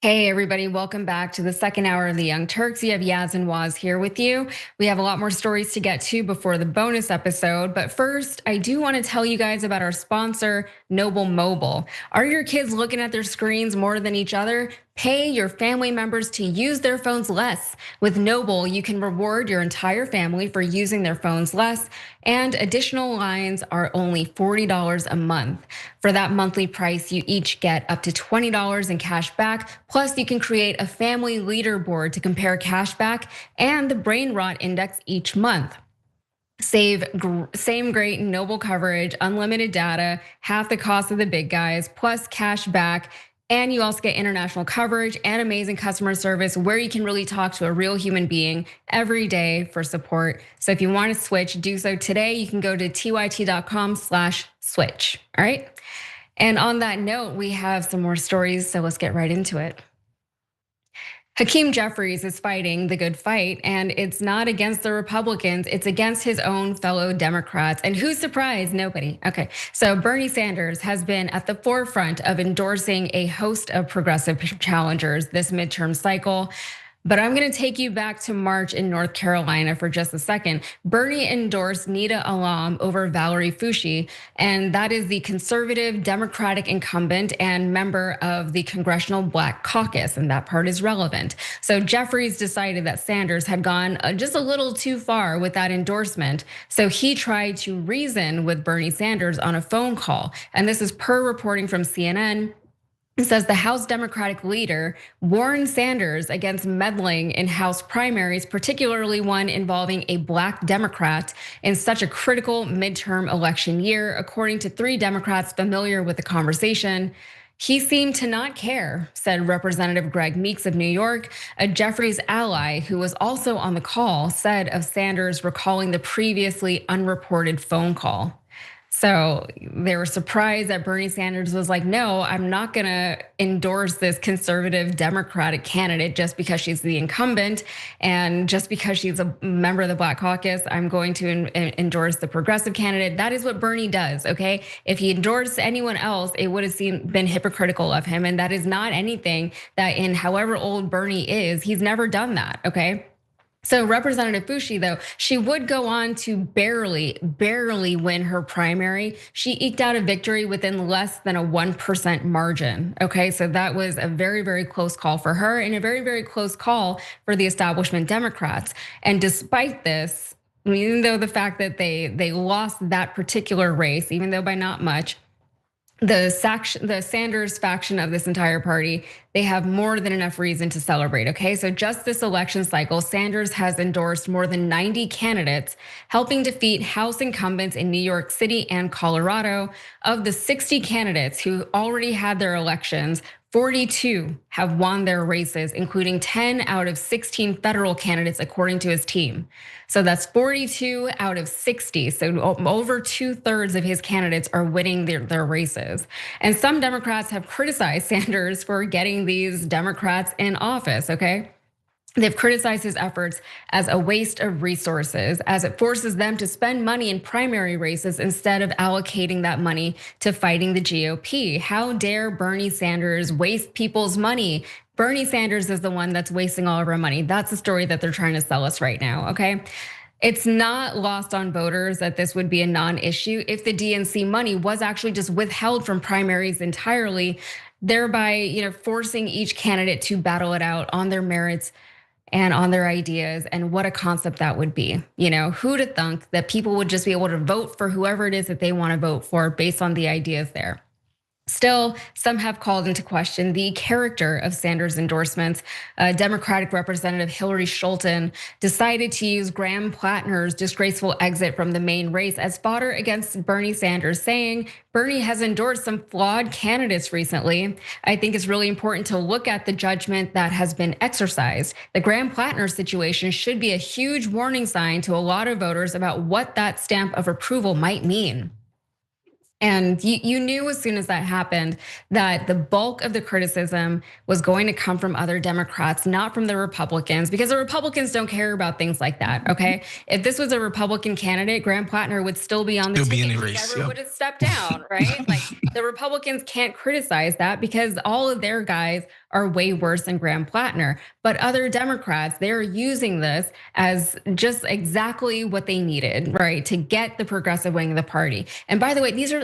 Hey everybody, welcome back to the second hour of the Young Turks. You have Yaz and Waz here with you. We have a lot more stories to get to before the bonus episode, but first, I do want to tell you guys about our sponsor, Noble Mobile. Are your kids looking at their screens more than each other? Pay your family members to use their phones less. With Noble, you can reward your entire family for using their phones less, and additional lines are only $40 a month. For that monthly price, you each get up to $20 in cash back, plus you can create a family leaderboard to compare cash back and the brain rot index each month. Save same great Noble coverage, unlimited data, half the cost of the big guys, plus cash back. And you also get international coverage and amazing customer service where you can really talk to a real human being every day for support. So if you want to switch, do so today. You can go to tyt.com/switch, all right? And on that note, we have some more stories, so let's get right into it. Hakeem Jeffries is fighting the good fight, and it's not against the Republicans, it's against his own fellow Democrats. And who's surprised? Nobody. Okay, so Bernie Sanders has been at the forefront of endorsing a host of progressive challengers this midterm cycle. But I'm gonna take you back to March in North Carolina for just a second. Bernie endorsed Nita Alam over Valerie Foushee, and that is the conservative Democratic incumbent and member of the Congressional Black Caucus, and that part is relevant. So Jeffries decided that Sanders had gone just a little too far with that endorsement. So he tried to reason with Bernie Sanders on a phone call, and this is per reporting from CNN. It says the House Democratic leader warned Sanders against meddling in House primaries, particularly one involving a Black Democrat in such a critical midterm election year. According to 3 Democrats familiar with the conversation, he seemed to not care, said Representative Greg Meeks of New York. A Jeffries ally who was also on the call said of Sanders recalling the previously unreported phone call. So they were surprised that Bernie Sanders was like, no, I'm not gonna endorse this conservative Democratic candidate just because she's the incumbent and just because she's a member of the Black Caucus, I'm going to endorse the progressive candidate. That is what Bernie does, okay? If he endorsed anyone else, it would have been hypocritical of him. And that is not anything that in however old Bernie is, he's never done that, okay? So Representative Fushi, though, she would go on to barely win her primary. She eked out a victory within less than a 1% margin, okay? So that was a very, very close call for her and a very, very close call for the establishment Democrats. And despite this, even though the fact that they lost that particular race, even though by not much, the Sanders faction of this entire party, they have more than enough reason to celebrate, okay? So just this election cycle, Sanders has endorsed more than 90 candidates, helping defeat House incumbents in New York City and Colorado. Of the 60 candidates who already had their elections, 42 have won their races, including 10 out of 16 federal candidates, according to his team. So that's 42 out of 60. So over 2/3 of his candidates are winning their races. And some Democrats have criticized Sanders for getting these Democrats in office, okay? They've criticized his efforts as a waste of resources, as it forces them to spend money in primary races instead of allocating that money to fighting the GOP. How dare Bernie Sanders waste people's money? Bernie Sanders is the one that's wasting all of our money. That's the story that they're trying to sell us right now, okay? It's not lost on voters that this would be a non-issue if the DNC money was actually just withheld from primaries entirely, thereby forcing each candidate to battle it out on their merits and on their ideas, and what a concept that would be. Who'd have thunk that people would just be able to vote for whoever it is that they want to vote for based on the ideas there. Still, some have called into question the character of Sanders' endorsements. Democratic Representative Hillary Scholten decided to use Graham Plattner's disgraceful exit from the Maine race as fodder against Bernie Sanders, saying Bernie has endorsed some flawed candidates recently. I think it's really important to look at the judgment that has been exercised. The Graham Plattner situation should be a huge warning sign to a lot of voters about what that stamp of approval might mean. And you knew as soon as that happened that the bulk of the criticism was going to come from other Democrats, not from the Republicans, because the Republicans don't care about things like that, okay? If this was a Republican candidate, Graham Plattner would still be on the ticket. He never would have stepped down, right? Like the Republicans can't criticize that because all of their guys are way worse than Graham Plattner. But other Democrats, they're using this as just exactly what they needed, right? To get the progressive wing of the party. And by the way, these are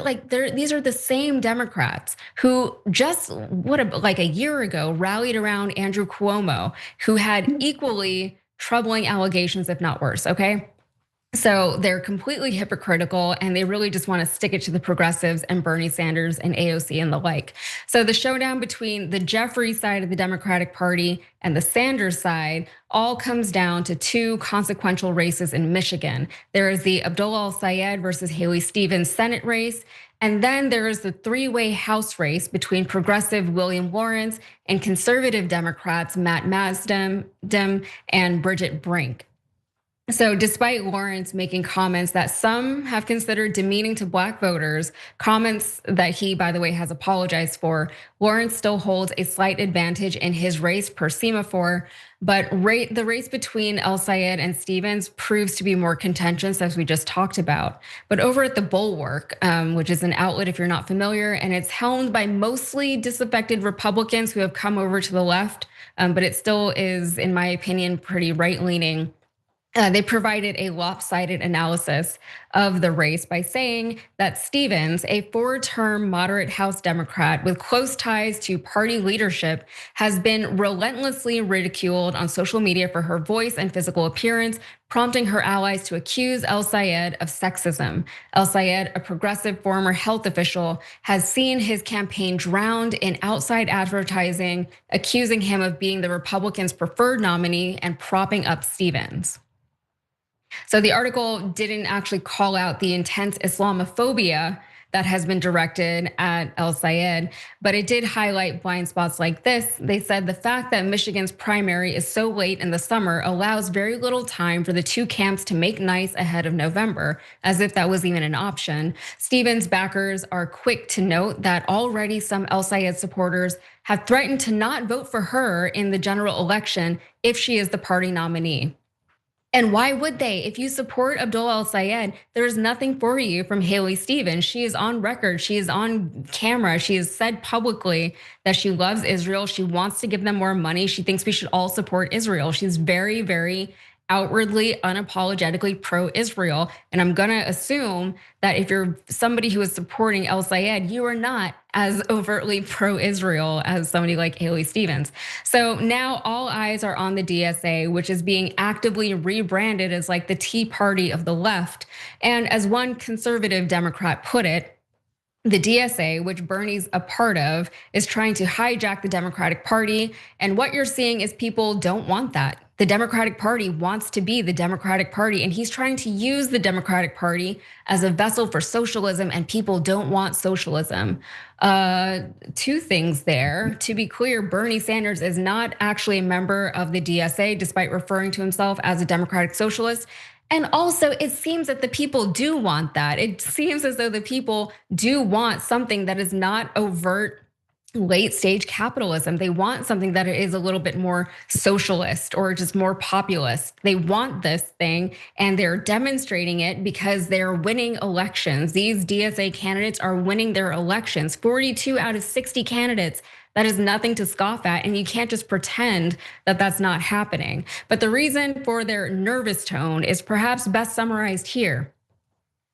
the same Democrats who just like a year ago rallied around Andrew Cuomo, who had equally troubling allegations, if not worse, okay? So they're completely hypocritical and they really just want to stick it to the progressives and Bernie Sanders and AOC and the like. So the showdown between the Jeffries side of the Democratic Party and the Sanders side all comes down to 2 consequential races in Michigan. There is the Abdul El Sayed versus Haley Stevens Senate race. And then there is the 3-way House race between progressive William Lawrence and conservative Democrats Matt Masdem and Bridget Brink. So despite Lawrence making comments that some have considered demeaning to Black voters, comments that he, by the way, has apologized for, Lawrence still holds a slight advantage in his race per Semaphore. But the race between El Sayed and Stevens proves to be more contentious, as we just talked about. But over at the Bulwark, which is an outlet if you're not familiar, and it's helmed by mostly disaffected Republicans who have come over to the left, but it still is, in my opinion, pretty right-leaning. They provided a lopsided analysis of the race by saying that Stevens, a 4-term moderate House Democrat with close ties to party leadership, has been relentlessly ridiculed on social media for her voice and physical appearance, prompting her allies to accuse El Sayed of sexism. El Sayed, a progressive former health official, has seen his campaign drowned in outside advertising, accusing him of being the Republicans' preferred nominee and propping up Stevens. So the article didn't actually call out the intense Islamophobia that has been directed at El Sayed, but it did highlight blind spots like this. They said the fact that Michigan's primary is so late in the summer allows very little time for the two camps to make nice ahead of November, as if that was even an option. Stevens backers are quick to note that already some El Sayed supporters have threatened to not vote for her in the general election if she is the party nominee. And why would they? If you support Abdul El Sayed, there's nothing for you from Haley Stevens. She is on record, she is on camera, she has said publicly that she loves Israel, she wants to give them more money, she thinks we should all support Israel. She's very, very outwardly, unapologetically pro-Israel. And I'm gonna assume that if you're somebody who is supporting El Sayed, you are not as overtly pro-Israel as somebody like Haley Stevens. So now all eyes are on the DSA, which is being actively rebranded as like the Tea Party of the left. And as one conservative Democrat put it, the DSA, which Bernie's a part of, is trying to hijack the Democratic Party. And what you're seeing is people don't want that. The Democratic Party wants to be the Democratic Party, and he's trying to use the Democratic Party as a vessel for socialism, and people don't want socialism. Two things there. To be clear, Bernie Sanders is not actually a member of the DSA, despite referring to himself as a democratic socialist. And also, it seems that the people do want that. It seems as though the people do want something that is not overt late stage capitalism. They want something that is a little bit more socialist or just more populist. They want this thing, and they're demonstrating it because they're winning elections. These DSA candidates are winning their elections. 42 out of 60 candidates. That is nothing to scoff at, and you can't just pretend that that's not happening. But the reason for their nervous tone is perhaps best summarized here.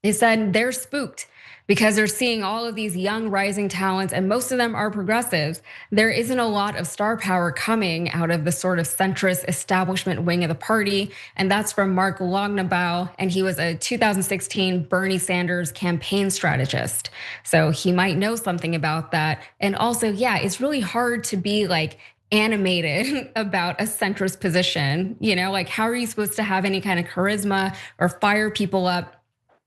They said they're spooked because they're seeing all of these young rising talents, and most of them are progressives. There isn't a lot of star power coming out of the sort of centrist establishment wing of the party, and that's from Mark Longnabaugh, and he was a 2016 Bernie Sanders campaign strategist. So he might know something about that. And also, yeah, it's really hard to be like animated about a centrist position. Like how are you supposed to have any kind of charisma or fire people up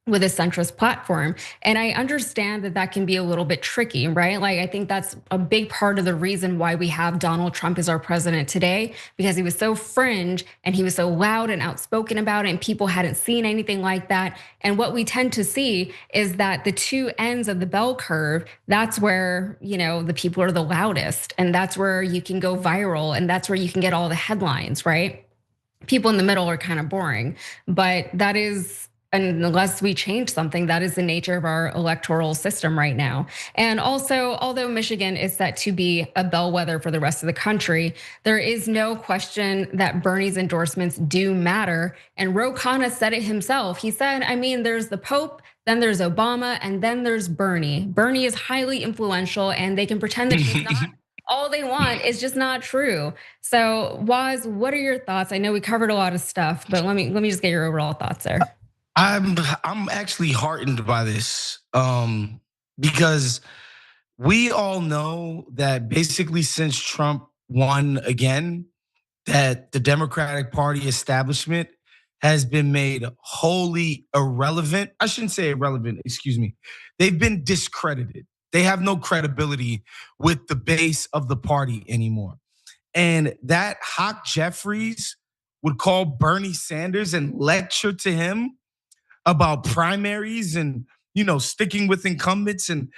with a centrist platform? And I understand that that can be a little bit tricky, right? Like I think that's a big part of the reason why we have Donald Trump as our president today, because he was so fringe and he was so loud and outspoken about it, and people hadn't seen anything like that. And what we tend to see is that the two ends of the bell curve, that's where, the people are the loudest, and that's where you can go viral, and that's where you can get all the headlines, right? People in the middle are kind of boring, but that is, and unless we change something, that is the nature of our electoral system right now. And also, although Michigan is set to be a bellwether for the rest of the country, there is no question that Bernie's endorsements do matter. And Ro Khanna said it himself. He said, there's the Pope, then there's Obama, and then there's Bernie. Bernie is highly influential, and they can pretend that he's not. All they want is just not true. So, Waz, what are your thoughts? I know we covered a lot of stuff, but let me just get your overall thoughts there. I'm actually heartened by this because we all know that basically since Trump won again, that the Democratic Party establishment has been made wholly irrelevant. I shouldn't say irrelevant, excuse me. They've been discredited. They have no credibility with the base of the party anymore. And that Jeffries would call Bernie Sanders and lecture to him about primaries and sticking with incumbents, and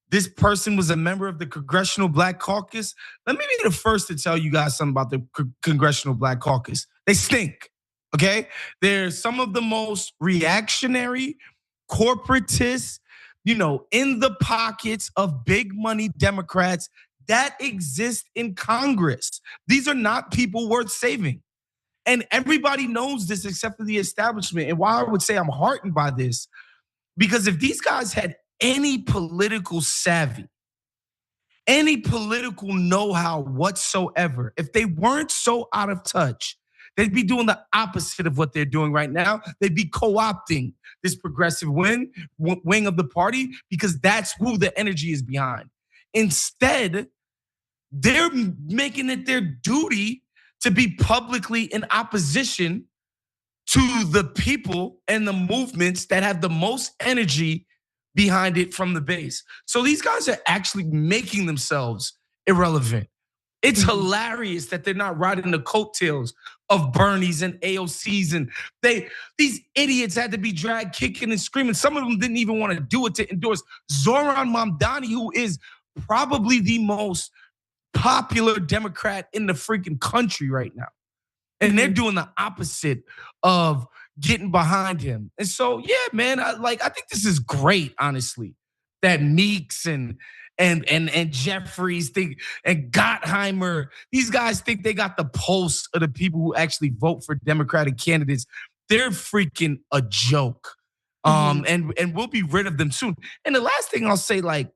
this person was a member of the Congressional Black Caucus. Let me be the first to tell you guys something about the Congressional Black Caucus. They stink, okay? They're some of the most reactionary, corporatist, in the pockets of big money Democrats that exist in Congress. These are not people worth saving. And everybody knows this except for the establishment. And why I would say I'm heartened by this, because if these guys had any political savvy, any political know-how whatsoever, if they weren't so out of touch, they'd be doing the opposite of what they're doing right now. They'd be co-opting this progressive wing of the party, because that's who the energy is behind. Instead, they're making it their duty to be publicly in opposition to the people and the movements that have the most energy behind it from the base. So these guys are actually making themselves irrelevant. It's hilarious that they're not riding the coattails of Bernie's and AOC's, and these idiots had to be dragged kicking and screaming. Some of them didn't even want to do it to endorse Zohran Mamdani, who is probably the most popular Democrat in the freaking country right now. And they're doing the opposite of getting behind him. And so, yeah, man, I think this is great, honestly, that Meeks and Jeffries think, and Gottheimer, these guys think they got the pulse of the people who actually vote for Democratic candidates. They're freaking a joke. And we'll be rid of them soon. And the last thing I'll say, like,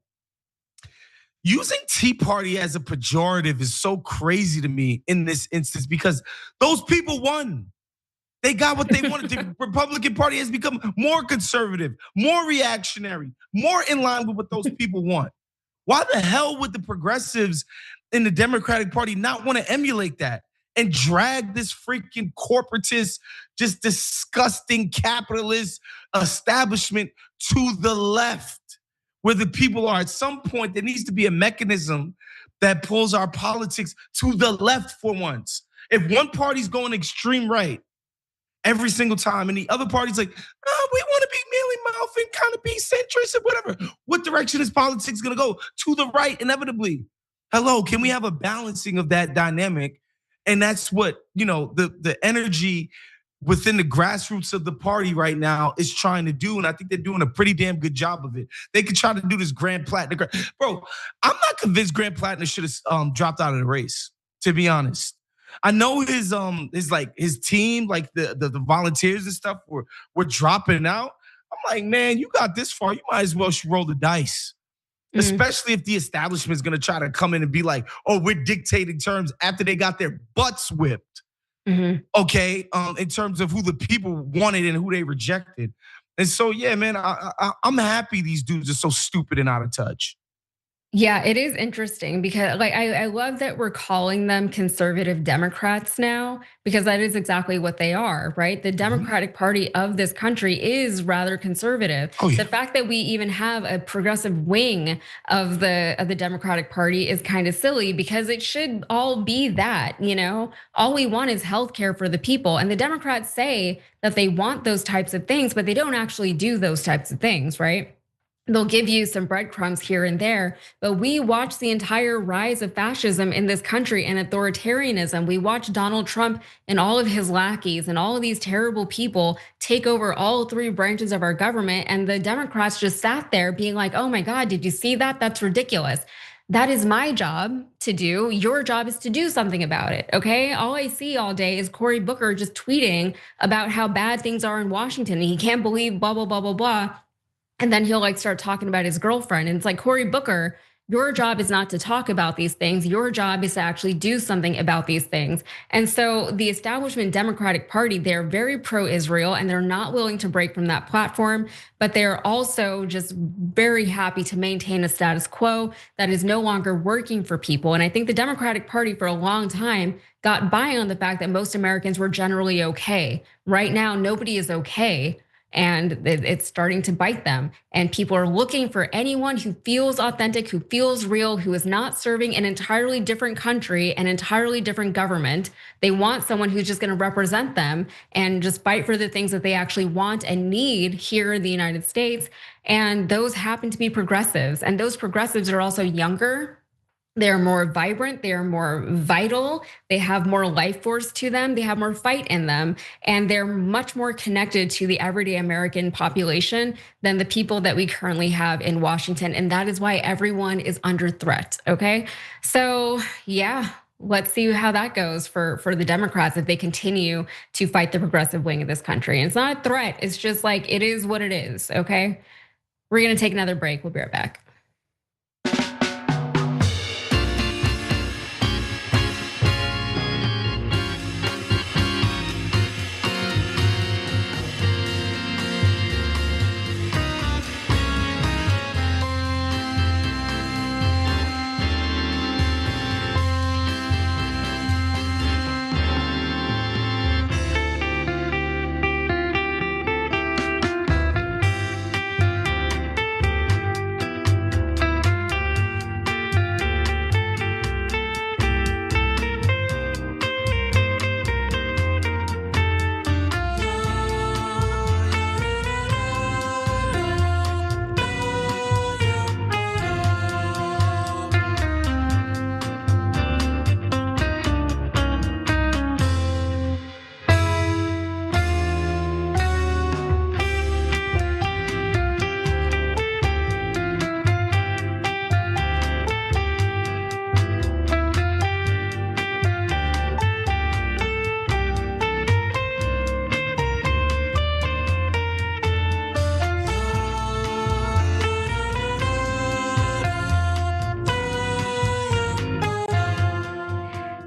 using Tea Party as a pejorative is so crazy to me in this instance, because those people won. They got what they wanted. The Republican Party has become more conservative, more reactionary, more in line with what those people want. Why the hell would the progressives in the Democratic Party not want to emulate that and drag this freaking corporatist, just disgusting capitalist establishment to the left, where the people are? At some point, there needs to be a mechanism that pulls our politics to the left for once. If one party's going extreme right every single time, and the other party's like, oh, we want to be mealy mouth and kind of be centrist and whatever, what direction is politics gonna go? To the right, inevitably. Hello, can we have a balancing of that dynamic? And that's what, the energy within the grassroots of the party right now is trying to do. And I think they're doing a pretty damn good job of it. They could try to do this Grand Platinum. Bro, I'm not convinced Grand Platinum should have dropped out of the race, to be honest. I know his team, like the volunteers and stuff were dropping out. I'm like, man, you got this far, you might as well roll the dice. Especially if the establishment is gonna try to come in and be like, oh, we're dictating terms after they got their butts whipped. Okay, in terms of who the people wanted and who they rejected. And so, yeah, man, I'm happy these dudes are so stupid and out of touch. Yeah, it is interesting because I love that we're calling them conservative Democrats now, because that is exactly what they are, right? The Democratic Party of this country is rather conservative. Oh, yeah. The fact that we even have a progressive wing of the Democratic Party is kind of silly, because it should all be that, all we want is healthcare for the people. And the Democrats say that they want those types of things, but they don't actually do those types of things, right? They'll give you some breadcrumbs here and there, but we watched the entire rise of fascism in this country and authoritarianism. We watched Donald Trump and all of his lackeys and all of these terrible people take over all three branches of our government. And the Democrats just sat there being like, oh my God, did you see that? That's ridiculous. That is my job to do. Your job is to do something about it, okay? All I see all day is Cory Booker just tweeting about how bad things are in Washington and he can't believe blah, blah, blah, blah, blah. And then he'll start talking about his girlfriend. And it's like, Cory Booker, your job is not to talk about these things. Your job is to actually do something about these things. And so the establishment Democratic Party, they're very pro-Israel and they're not willing to break from that platform, but they're also just very happy to maintain a status quo that is no longer working for people. And I think the Democratic Party for a long time got by on the fact that most Americans were generally okay. Right now, nobody is okay. And it's starting to bite them. And people are looking for anyone who feels authentic, who feels real, who is not serving an entirely different country, an entirely different government. They want someone who's just gonna represent them and just fight for the things that they actually want and need here in the United States. And those happen to be progressives. And those progressives are also younger. They're more vibrant, they are more vital, they have more life force to them, they have more fight in them, and they're much more connected to the everyday American population than the people that we currently have in Washington. And that is why everyone is under threat, okay? So yeah, let's see how that goes for the Democrats if they continue to fight the progressive wing of this country. And it's not a threat, it's just like, it is what it is, okay? We're gonna take another break, we'll be right back.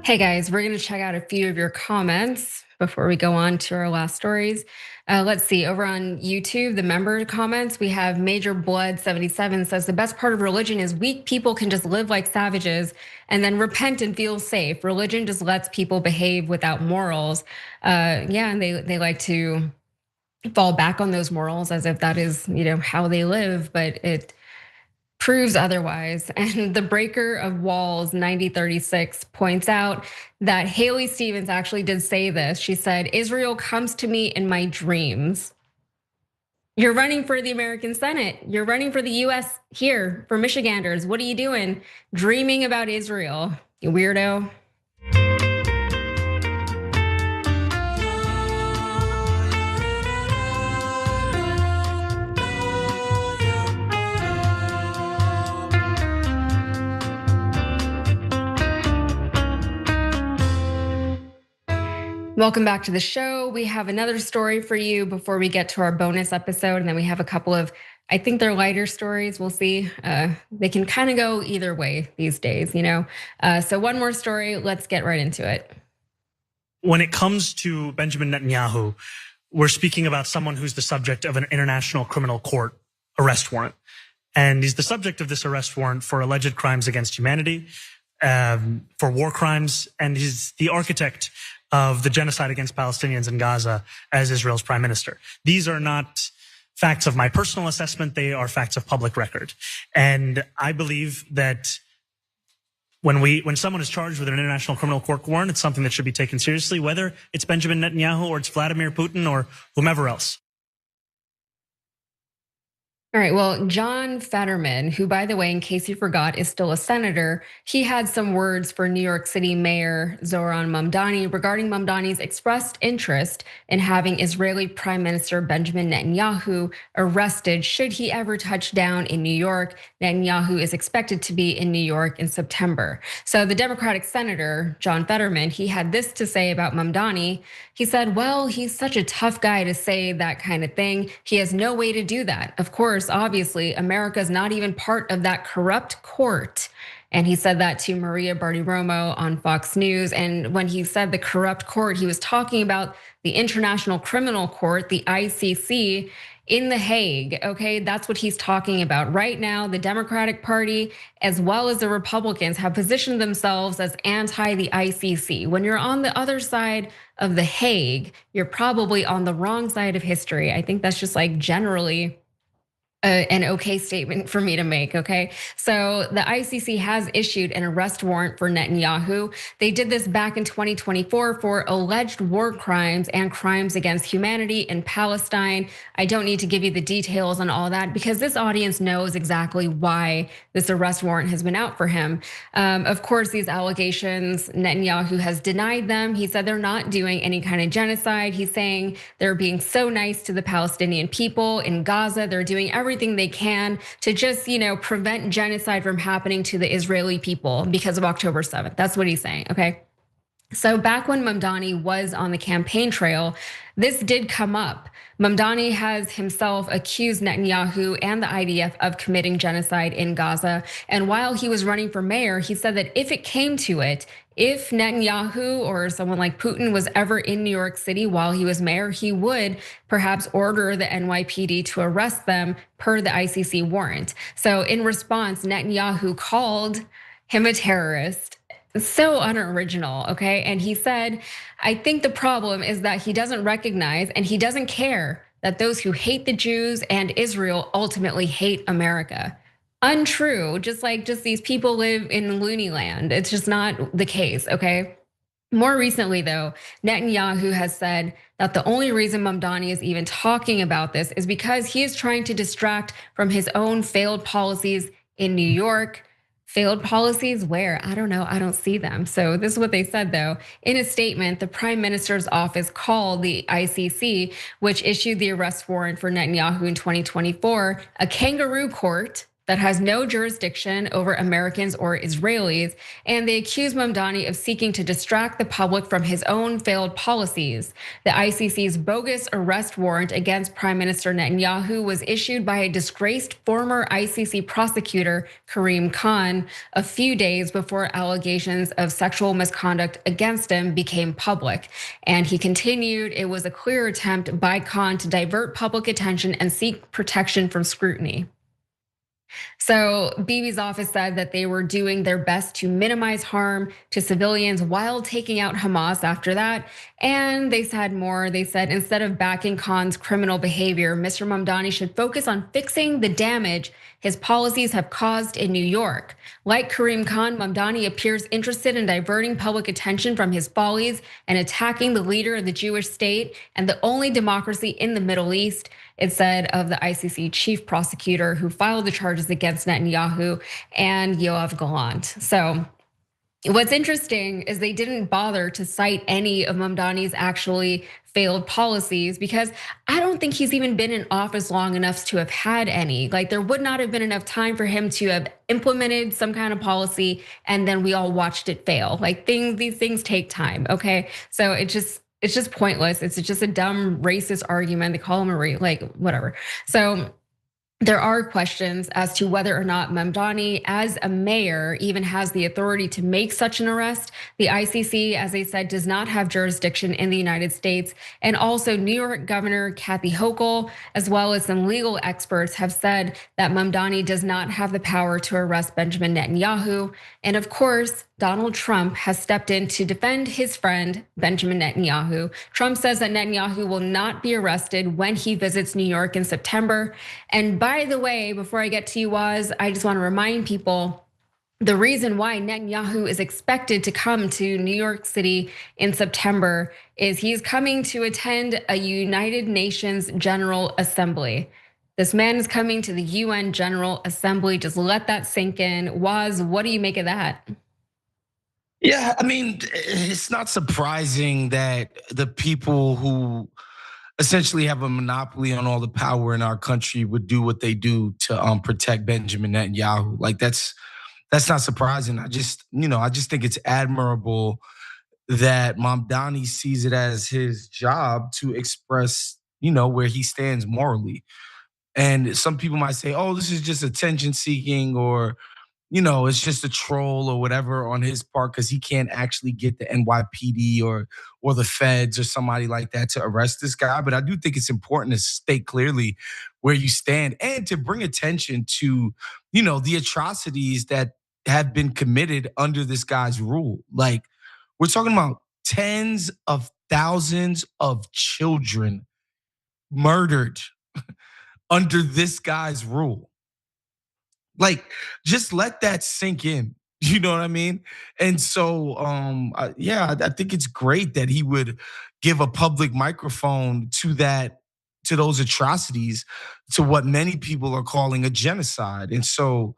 Hey guys, we're gonna check out a few of your comments before we go on to our last stories. Let's see, over on YouTube, the member comments, we have Major Blood 77 says the best part of religion is weak people can just live like savages and then repent and feel safe. Religion just lets people behave without morals. Yeah, and they like to fall back on those morals as if that is, how they live, but it proves otherwise. And the breaker of walls 9036 points out that Haley Stevens actually did say this. She said, Israel comes to me in my dreams. You're running for the American Senate. You're running for the US here for Michiganders. What are you doing? Dreaming about Israel, you weirdo. Welcome back to the show. We have another story for you before we get to our bonus episode. And then we have a couple of, I think they're lighter stories, we'll see. They can kind of go either way these days, So one more story, let's get right into it. When it comes to Benjamin Netanyahu, we're speaking about someone who's the subject of an international criminal court arrest warrant. And he's the subject of this arrest warrant for alleged crimes against humanity, for war crimes, and he's the architect of the genocide against Palestinians in Gaza as Israel's prime minister. These are not facts of my personal assessment, they are facts of public record. And I believe that when someone is charged with an international criminal court warrant, it's something that should be taken seriously, whether it's Benjamin Netanyahu or it's Vladimir Putin or whomever else. All right, well, John Fetterman, who, by the way, in case you forgot, is still a senator, he had some words for New York City Mayor Zohran Mamdani regarding Mamdani's expressed interest in having Israeli Prime Minister Benjamin Netanyahu arrested should he ever touch down in New York. Netanyahu is expected to be in New York in September. So the Democratic Senator, John Fetterman, he had this to say about Mamdani. He said, well, he's such a tough guy to say that kind of thing. He has no way to do that. Of course, obviously, America's not even part of that corrupt court. And he said that to Maria Bartiromo on Fox News. And when he said the corrupt court, he was talking about the International Criminal Court, the ICC, in The Hague, okay? That's what he's talking about. Right now, the Democratic Party, as well as the Republicans, have positioned themselves as anti the ICC. When you're on the other side of The Hague, you're probably on the wrong side of history. I think that's just like generally an okay statement for me to make, okay? So the ICC has issued an arrest warrant for Netanyahu. They did this back in 2024 for alleged war crimes and crimes against humanity in Palestine. I don't need to give you the details on all that because this audience knows exactly why this arrest warrant has been out for him. Of course, these allegations, Netanyahu has denied them. He said they're not doing any kind of genocide. He's saying they're being so nice to the Palestinian people in Gaza. They're doing everything everything they can to just, prevent genocide from happening to the Israeli people because of October 7th. That's what he's saying, okay? So back when Mamdani was on the campaign trail, this did come up. Mamdani has himself accused Netanyahu and the IDF of committing genocide in Gaza. And while he was running for mayor, he said that if it came to it, if Netanyahu or someone like Putin was ever in New York City while he was mayor, he would perhaps order the NYPD to arrest them per the ICC warrant. So in response, Netanyahu called him a terrorist. So unoriginal, okay? And he said, I think the problem is that he doesn't recognize and he doesn't care that those who hate the Jews and Israel ultimately hate America. Untrue, just these people live in loony land. It's just not the case, okay? More recently though, Netanyahu has said that the only reason Mamdani is even talking about this is because he is trying to distract from his own failed policies in New York. Failed policies where? I don't know, I don't see them. So this is what they said though. In a statement, the prime minister's office called the ICC, which issued the arrest warrant for Netanyahu in 2024, a kangaroo court that has no jurisdiction over Americans or Israelis, and they accuse Mamdani of seeking to distract the public from his own failed policies. The ICC's bogus arrest warrant against Prime Minister Netanyahu was issued by a disgraced former ICC prosecutor, Karim Khan, a few days before allegations of sexual misconduct against him became public. And he continued, it was a clear attempt by Khan to divert public attention and seek protection from scrutiny. So Bibi's office said that they were doing their best to minimize harm to civilians while taking out Hamas after that. And they said more. They said instead of backing Khan's criminal behavior, Mr. Mamdani should focus on fixing the damage his policies have caused in New York. Like Karim Khan, Mamdani appears interested in diverting public attention from his follies and attacking the leader of the Jewish state and the only democracy in the Middle East. It said of the ICC chief prosecutor who filed the charges against Netanyahu and Yoav Gallant. So what's interesting is they didn't bother to cite any of Mamdani's actually failed policies because I don't think he's even been in office long enough to have had any. Like there would not have been enough time for him to have implemented some kind of policy and then we all watched it fail. Like these things take time, okay? So it's just pointless. It's just a dumb racist argument. They call him whatever. So there are questions as to whether or not Mamdani, as a mayor, even has the authority to make such an arrest. The ICC, as I said, does not have jurisdiction in the United States. And also New York Governor Kathy Hochul, as well as some legal experts have said that Mamdani does not have the power to arrest Benjamin Netanyahu. And of course, Donald Trump has stepped in to defend his friend, Benjamin Netanyahu. Trump says that Netanyahu will not be arrested when he visits New York in September. And by the way, before I get to you, Waz, I just want to remind people the reason why Netanyahu is expected to come to New York City in September is he's coming to attend a United Nations General Assembly. This man is coming to the UN General Assembly. Just let that sink in. Waz, what do you make of that? Yeah, I mean, it's not surprising that the people who essentially have a monopoly on all the power in our country would do what they do to protect Benjamin Netanyahu. Like that's not surprising. I just think it's admirable that Mamdani sees it as his job to express, where he stands morally. And some people might say, oh, this is just attention seeking or, it's just a troll or whatever on his part because he can't actually get the NYPD or the feds or somebody like that to arrest this guy. But I do think it's important to state clearly where you stand and to bring attention to, the atrocities that have been committed under this guy's rule. Like we're talking about tens of thousands of children murdered under this guy's rule. Like, just let that sink in. You know what I mean? And so, I think it's great that he would give a public microphone to those atrocities, to what many people are calling a genocide. And so,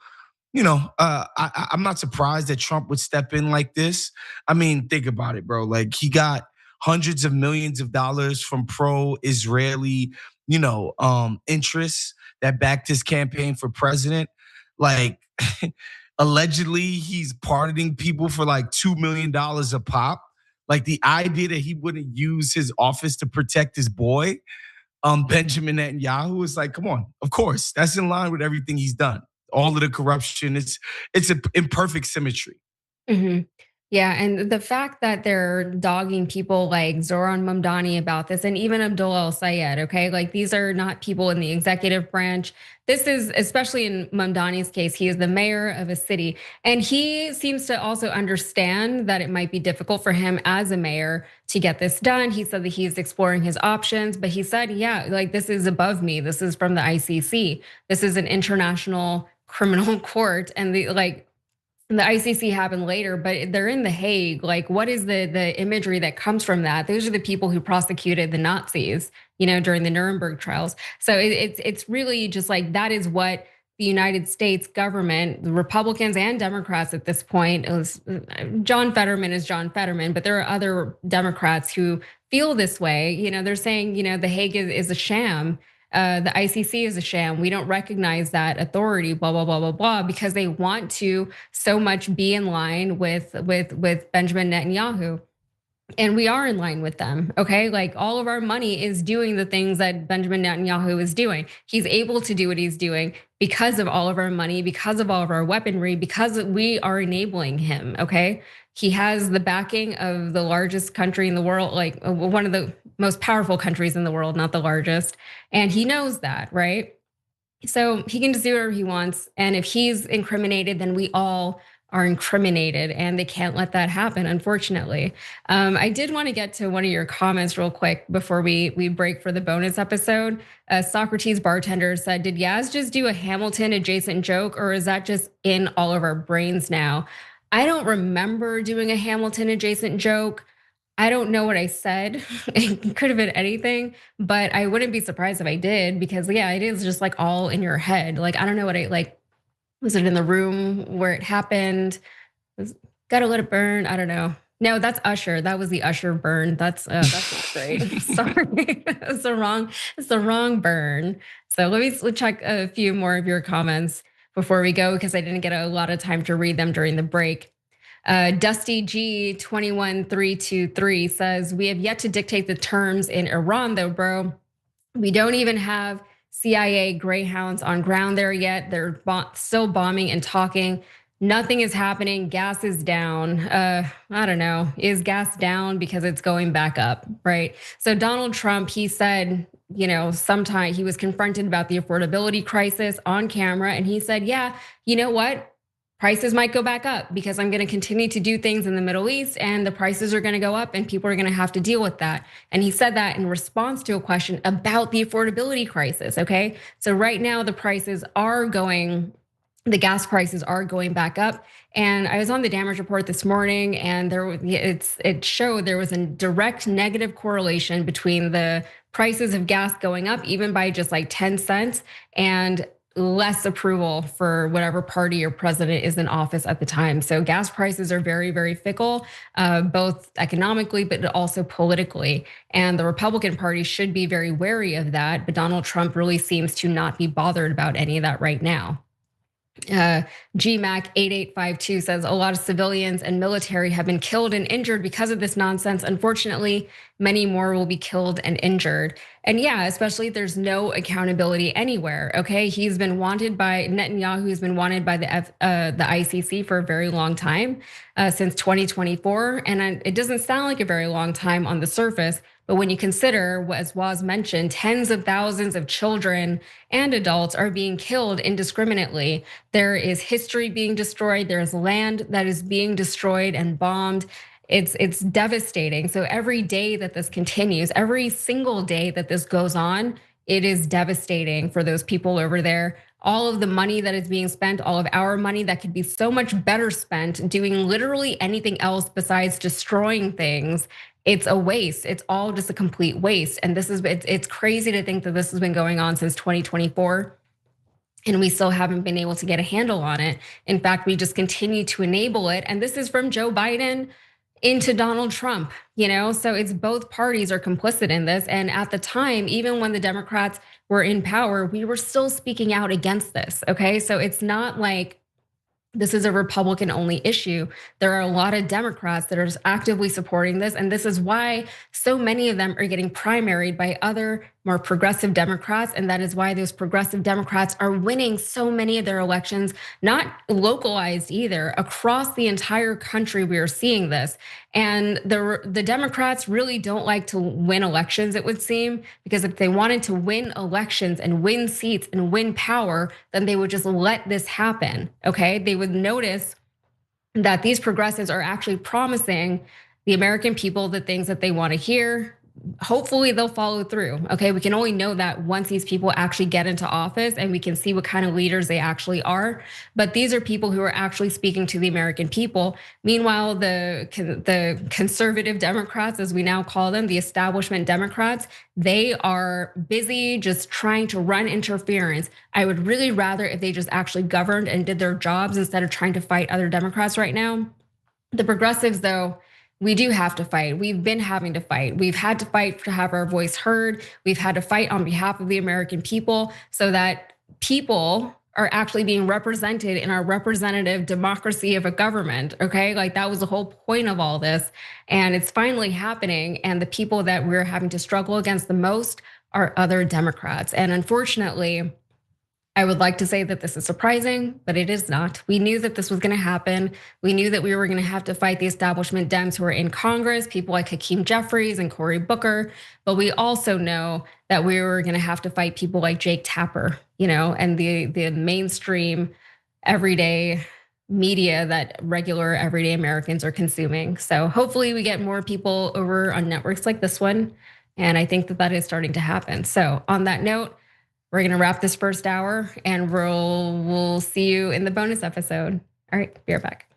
I'm not surprised that Trump would step in like this. I mean, think about it, bro. Like he got hundreds of millions of dollars from pro-Israeli interests that backed his campaign for president. Like, allegedly, he's pardoning people for like $2 million a pop. Like, the idea that he wouldn't use his office to protect his boy, Benjamin Netanyahu, is like, come on, of course, that's in line with everything he's done. All of the corruption, it's an imperfect symmetry. Mm-hmm. Yeah, and the fact that they're dogging people like Zohran Mamdani about this, and even Abdul El Sayed, okay? Like, these are not people in the executive branch. This is, especially in Mamdani's case, he is the mayor of a city. And he seems to also understand that it might be difficult for him as a mayor to get this done. He said that he's exploring his options, but he said, yeah, like, this is above me. This is from the ICC. This is an international criminal court. And the ICC happened later, but they're in The Hague. Like, what is the imagery that comes from that? Those are the people who prosecuted the Nazis, during the Nuremberg trials. So it's really just like, that is what the United States government, the Republicans and Democrats at this point, John Fetterman is John Fetterman, but there are other Democrats who feel this way. They're saying, The Hague is a sham. The ICC is a sham. We don't recognize that authority, blah, blah, blah, blah, blah, because they want to so much be in line with Benjamin Netanyahu. And we are in line with them, okay? Like, all of our money is doing the things that Benjamin Netanyahu is doing. He's able to do what he's doing because of all of our money, because of all of our weaponry, because we are enabling him, okay? He has the backing of the largest country in the world, like one of the most powerful countries in the world, not the largest. And he knows that, right? So he can just do whatever he wants. And if he's incriminated, then we all are incriminated, and they can't let that happen, unfortunately. I did want to get to one of your comments real quick before we break for the bonus episode. Socrates Bartender said, did Yaz just do a Hamilton adjacent joke, or is that just in all of our brains now? I don't remember doing a Hamilton adjacent joke. I don't know what I said. It could have been anything, but I wouldn't be surprised if I did, because yeah, it is just like all in your head. Like, I don't know what was it in the room where it happened? Gotta let it burn. I don't know. No, that's Usher. That was the Usher burn. That's great. Sorry, it's the wrong burn. So let's check a few more of your comments before we go, because I didn't get a lot of time to read them during the break. Dusty G 21323 says, we have yet to dictate the terms in Iran though, bro. We don't even have CIA Greyhounds on ground there yet. They're still bombing and talking. Nothing is happening. Gas is down. I don't know. Is gas down because it's going back up, right? So Donald Trump, he said, sometime he was confronted about the affordability crisis on camera, and he said, yeah, you know what? Prices might go back up because I'm going to continue to do things in the Middle East, and the prices are going to go up, and people are going to have to deal with that. And he said that in response to a question about the affordability crisis, okay? So right now the gas prices are going back up. And I was on the damage report this morning, and it showed there was a direct negative correlation between the prices of gas going up, even by just like 10 cents, and less approval for whatever party or president is in office at the time. So gas prices are very, very fickle, both economically, but also politically. And the Republican Party should be very wary of that. But Donald Trump really seems to not be bothered about any of that right now. GMAC 8852 says a lot of civilians and military have been killed and injured because of this nonsense. Unfortunately, many more will be killed and injured. And yeah, especially if there's no accountability anywhere. Okay, Netanyahu has been wanted by the ICC for a very long time, since 2024, and it doesn't sound like a very long time on the surface. But when you consider, as Waz mentioned, tens of thousands of children and adults are being killed indiscriminately. There is history being destroyed. There's land that is being destroyed and bombed. It's devastating. So every day that this continues, every single day that this goes on, it is devastating for those people over there. All of the money that is being spent, all of our money that could be so much better spent doing literally anything else besides destroying things. It's a waste. It's all just a complete waste. And it's crazy to think that this has been going on since 2024. And we still haven't been able to get a handle on it. In fact, we just continue to enable it. And this is from Joe Biden into Donald Trump, So it's both parties are complicit in this. And at the time, even when the Democrats were in power, we were still speaking out against this, okay? So it's not like this is a Republican only issue. There are a lot of Democrats that are actively supporting this. And this is why so many of them are getting primaried by other more progressive Democrats. And that is why those progressive Democrats are winning so many of their elections, not localized either. Across the entire country, we are seeing this. And the Democrats really don't like to win elections, it would seem, because if they wanted to win elections and win seats and win power, then they would just let this happen, okay? They would notice that these progressives are actually promising the American people the things that they want to hear. Hopefully they'll follow through, okay? We can only know that once these people actually get into office and we can see what kind of leaders they actually are. But these are people who are actually speaking to the American people. Meanwhile, the conservative Democrats, as we now call them, the establishment Democrats, they are busy just trying to run interference. I would really rather if they just actually governed and did their jobs instead of trying to fight other Democrats right now. The progressives, though, we do have to fight. We've been having to fight. We've had to fight to have our voice heard. We've had to fight on behalf of the American people so that people are actually being represented in our representative democracy of a government, okay? Like that was the whole point of all this. And it's finally happening. And the people that we're having to struggle against the most are other Democrats. And unfortunately, I would like to say that this is surprising, but it is not. We knew that this was gonna happen. We knew that we were gonna have to fight the establishment Dems who are in Congress, people like Hakeem Jeffries and Cory Booker, but we also know that we were gonna have to fight people like Jake Tapper, and the mainstream everyday media that regular everyday Americans are consuming. So hopefully we get more people over on networks like this one. And I think that that is starting to happen. So on that note, we're gonna wrap this first hour and we'll see you in the bonus episode. All right, be right back.